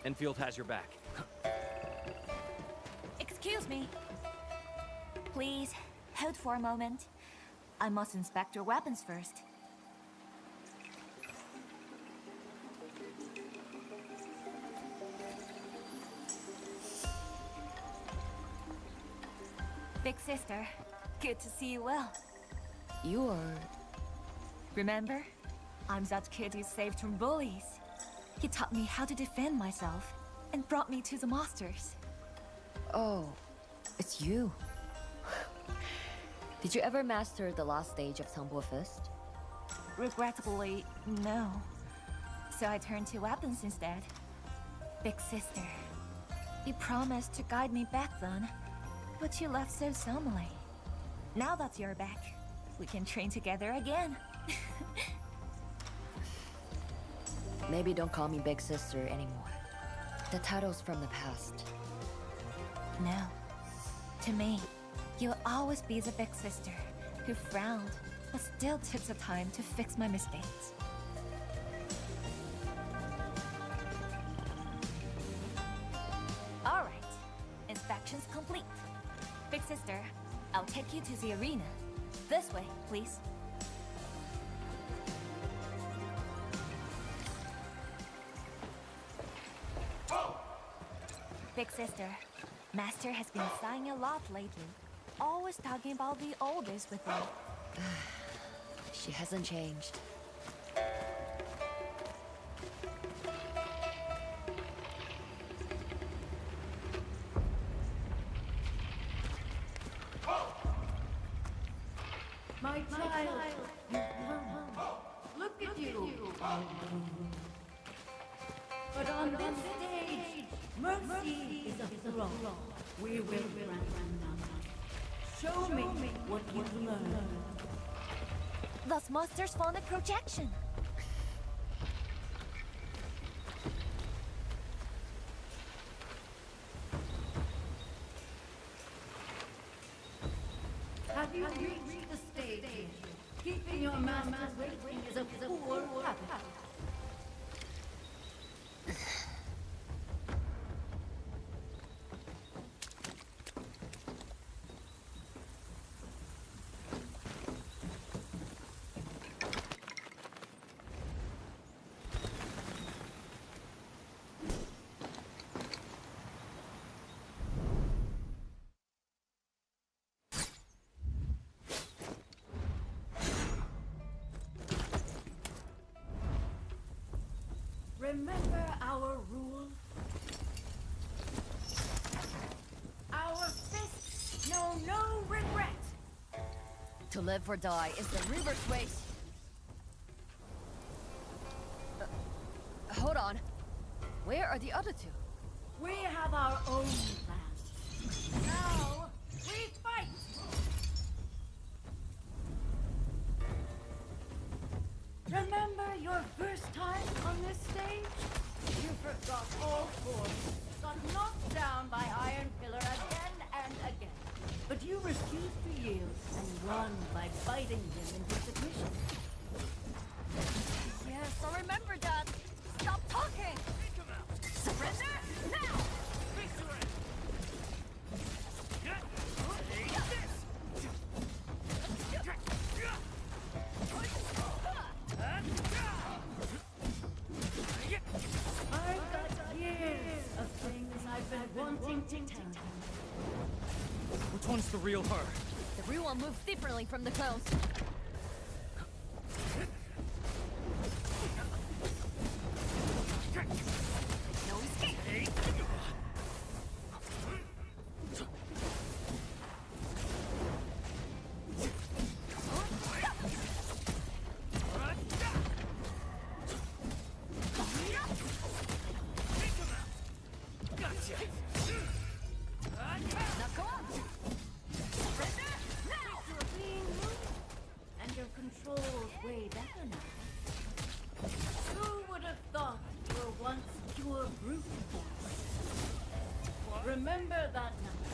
Enfield has your back. Excuse me. Please, hold for a moment. I must inspect your weapons first. Big sister, good to see you well. You are... Remember? I'm that kid you saved from bullies. He taught me how to defend myself and brought me to the masters. Oh, it's you. Did you ever master the last stage of Tumble Fist? Regrettably, no. So I turned to weapons instead. Big sister, you promised to guide me back then, but you left so solemnly. Now that you're back, we can train together again. Maybe don't call me Big Sister anymore. The title's from the past. No. To me, you'll always be the big sister who frowned, but still took the time to fix my mistakes. All right. Inspection's complete. Big sister, I'll take you to the arena. This way, please. Big sister, Master has been sighing a lot lately. Always talking about the old days with me. She hasn't changed. My child, look at you. But on this stage, mercy is a throne. We will grant none. Show me what you've learned. Thus monsters found a projection. Have you reached the stage? Keeping your master waiting is a poor habit. Remember our rule? Our fists know no regret. To live or die is the river's race. Hold on. Where are the other two? We have our own plans. Now, we fight! Remember your first time on this stage? You forgot all forms, got knocked down by Iron Pillar again and again. But you refused to yield and won by biting him into submission. Yes, I remember that. Stop talking! Surrender now! I've got years of things I've been wanting to tell you. Which one's the real her? The real one moves differently from the clones. No escape! Now come on! Surrender now! You're being moved, and your control's way better now. Who would have thought you were once pure brute force? Remember that night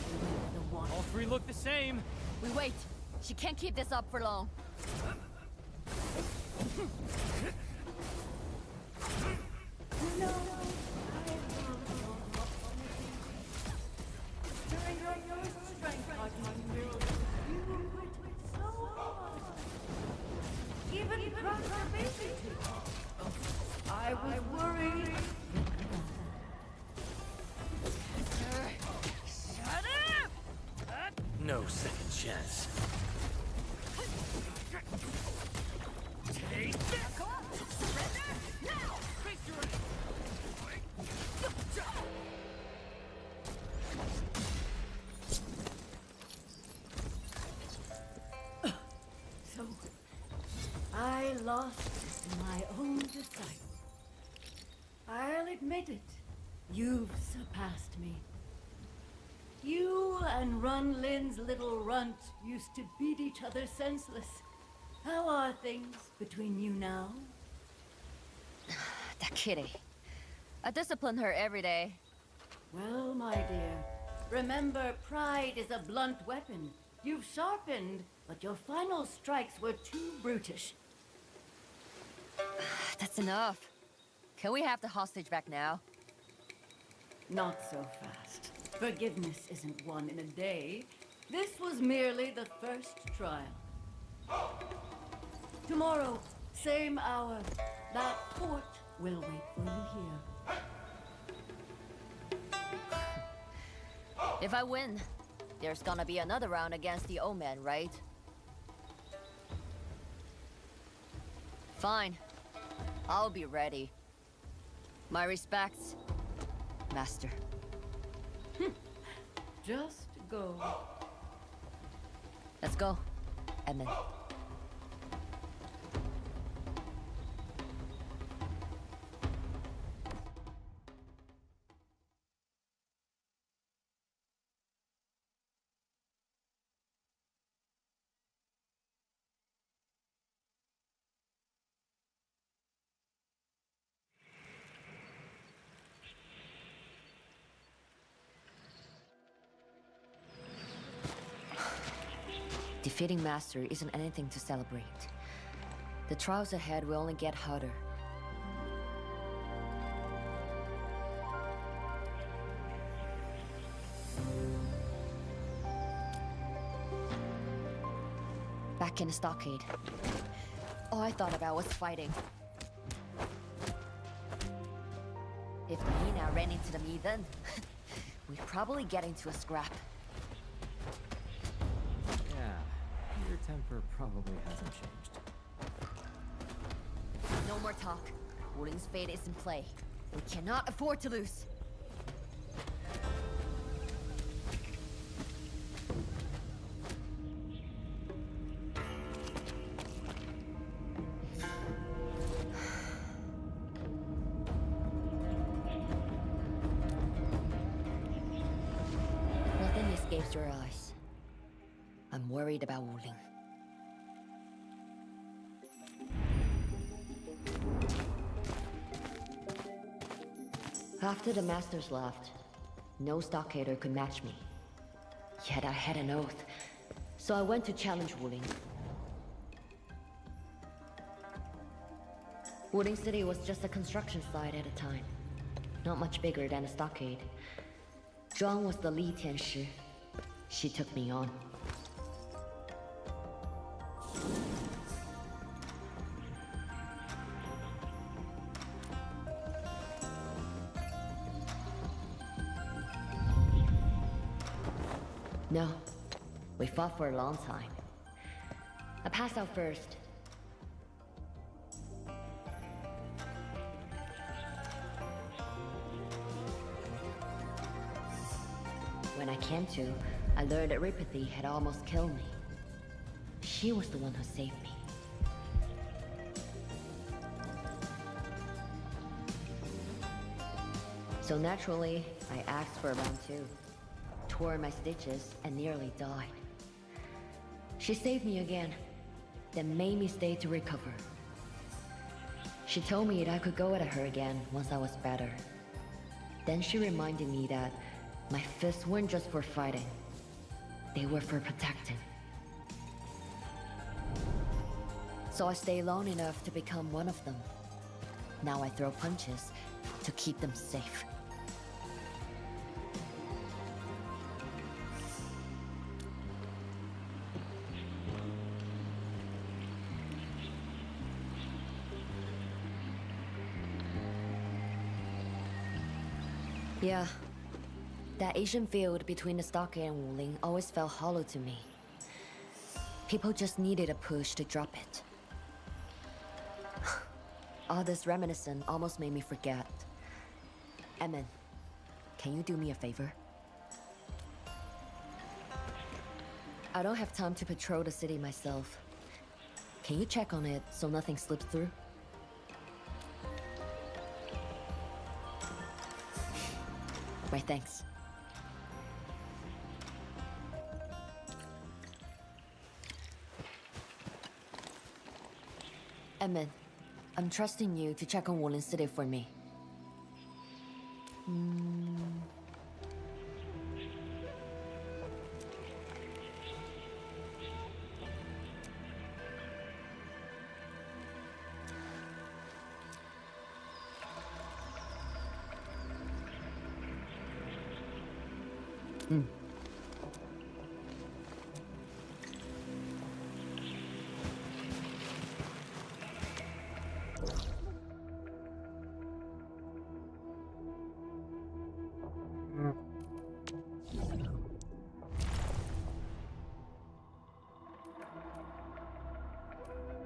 you went to the water. All three look the same. We wait. She can't keep this up for long. No, during your first strength Arknights, you worked so hard. Even brought her baby to you. I was worried. Shut up! No second chance. Take this! Come on! Surrender now! So, I lost my own disciple. I'll admit it. You've surpassed me. You and Run Lin's little runt used to beat each other senseless. How are things between you now? That kitty. I discipline her every day. Well, my dear, remember pride is a blunt weapon. You've sharpened, but your final strikes were too brutish. That's enough. Can we have the hostage back now? Not so fast. Forgiveness isn't won in a day. This was merely the first trial. Tomorrow, same hour, that fort will wait for you here. If I win, there's gonna be another round against the old man, right? Fine. I'll be ready. My respects, Master. Just go. Let's go, Edmund. Defeating Master isn't anything to celebrate. The trials ahead will only get harder. Back in the stockade, all I thought about was fighting. If the Mina ran into the me then, we'd probably get into a scrap. Your temper probably hasn't changed. No more talk. Wulin's fate is in play. We cannot afford to lose. Close your eyes. I'm worried about Wuling. After the masters left, no stockader could match me. Yet I had an oath, so I went to challenge Wuling. Wuling City was just a construction site at the time, not much bigger than a stockade. Zhuang was the lead Tianshi. She took me on. No, we fought for a long time. I passed out first. When I came to, I learned that Ripathy had almost killed me. She was the one who saved me. So naturally, I asked for round 2. Tore my stitches and nearly died. She saved me again, then made me stay to recover. She told me that I could go at her again once I was better. Then she reminded me that my fists weren't just for fighting. They were for protecting. So I stayed long enough to become one of them. Now I throw punches to keep them safe. Yeah. That Asian field between the stockade and Wuling always felt hollow to me. People just needed a push to drop it. All this reminiscence almost made me forget. Emin, can you do me a favor? I don't have time to patrol the city myself. Can you check on it so nothing slips through? Right, thanks. Emin, I'm trusting you to check on Wuling City for me.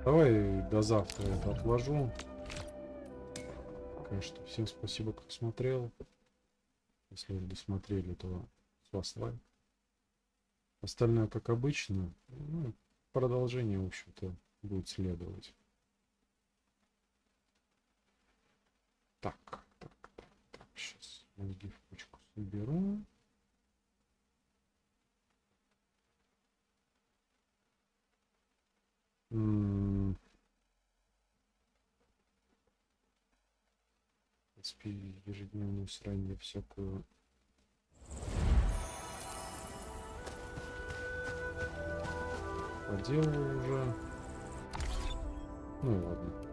Давай до завтра это отложу. Конечно, всем спасибо, кто смотрел. Если вы досмотрели, то с вас лайк. Остальное, как обычно, ну, продолжение, в общем-то, будет следовать. Так, сейчас мозги в кучку соберу. В принципе, ежедневную срань всякую поделал уже. Ну и ладно.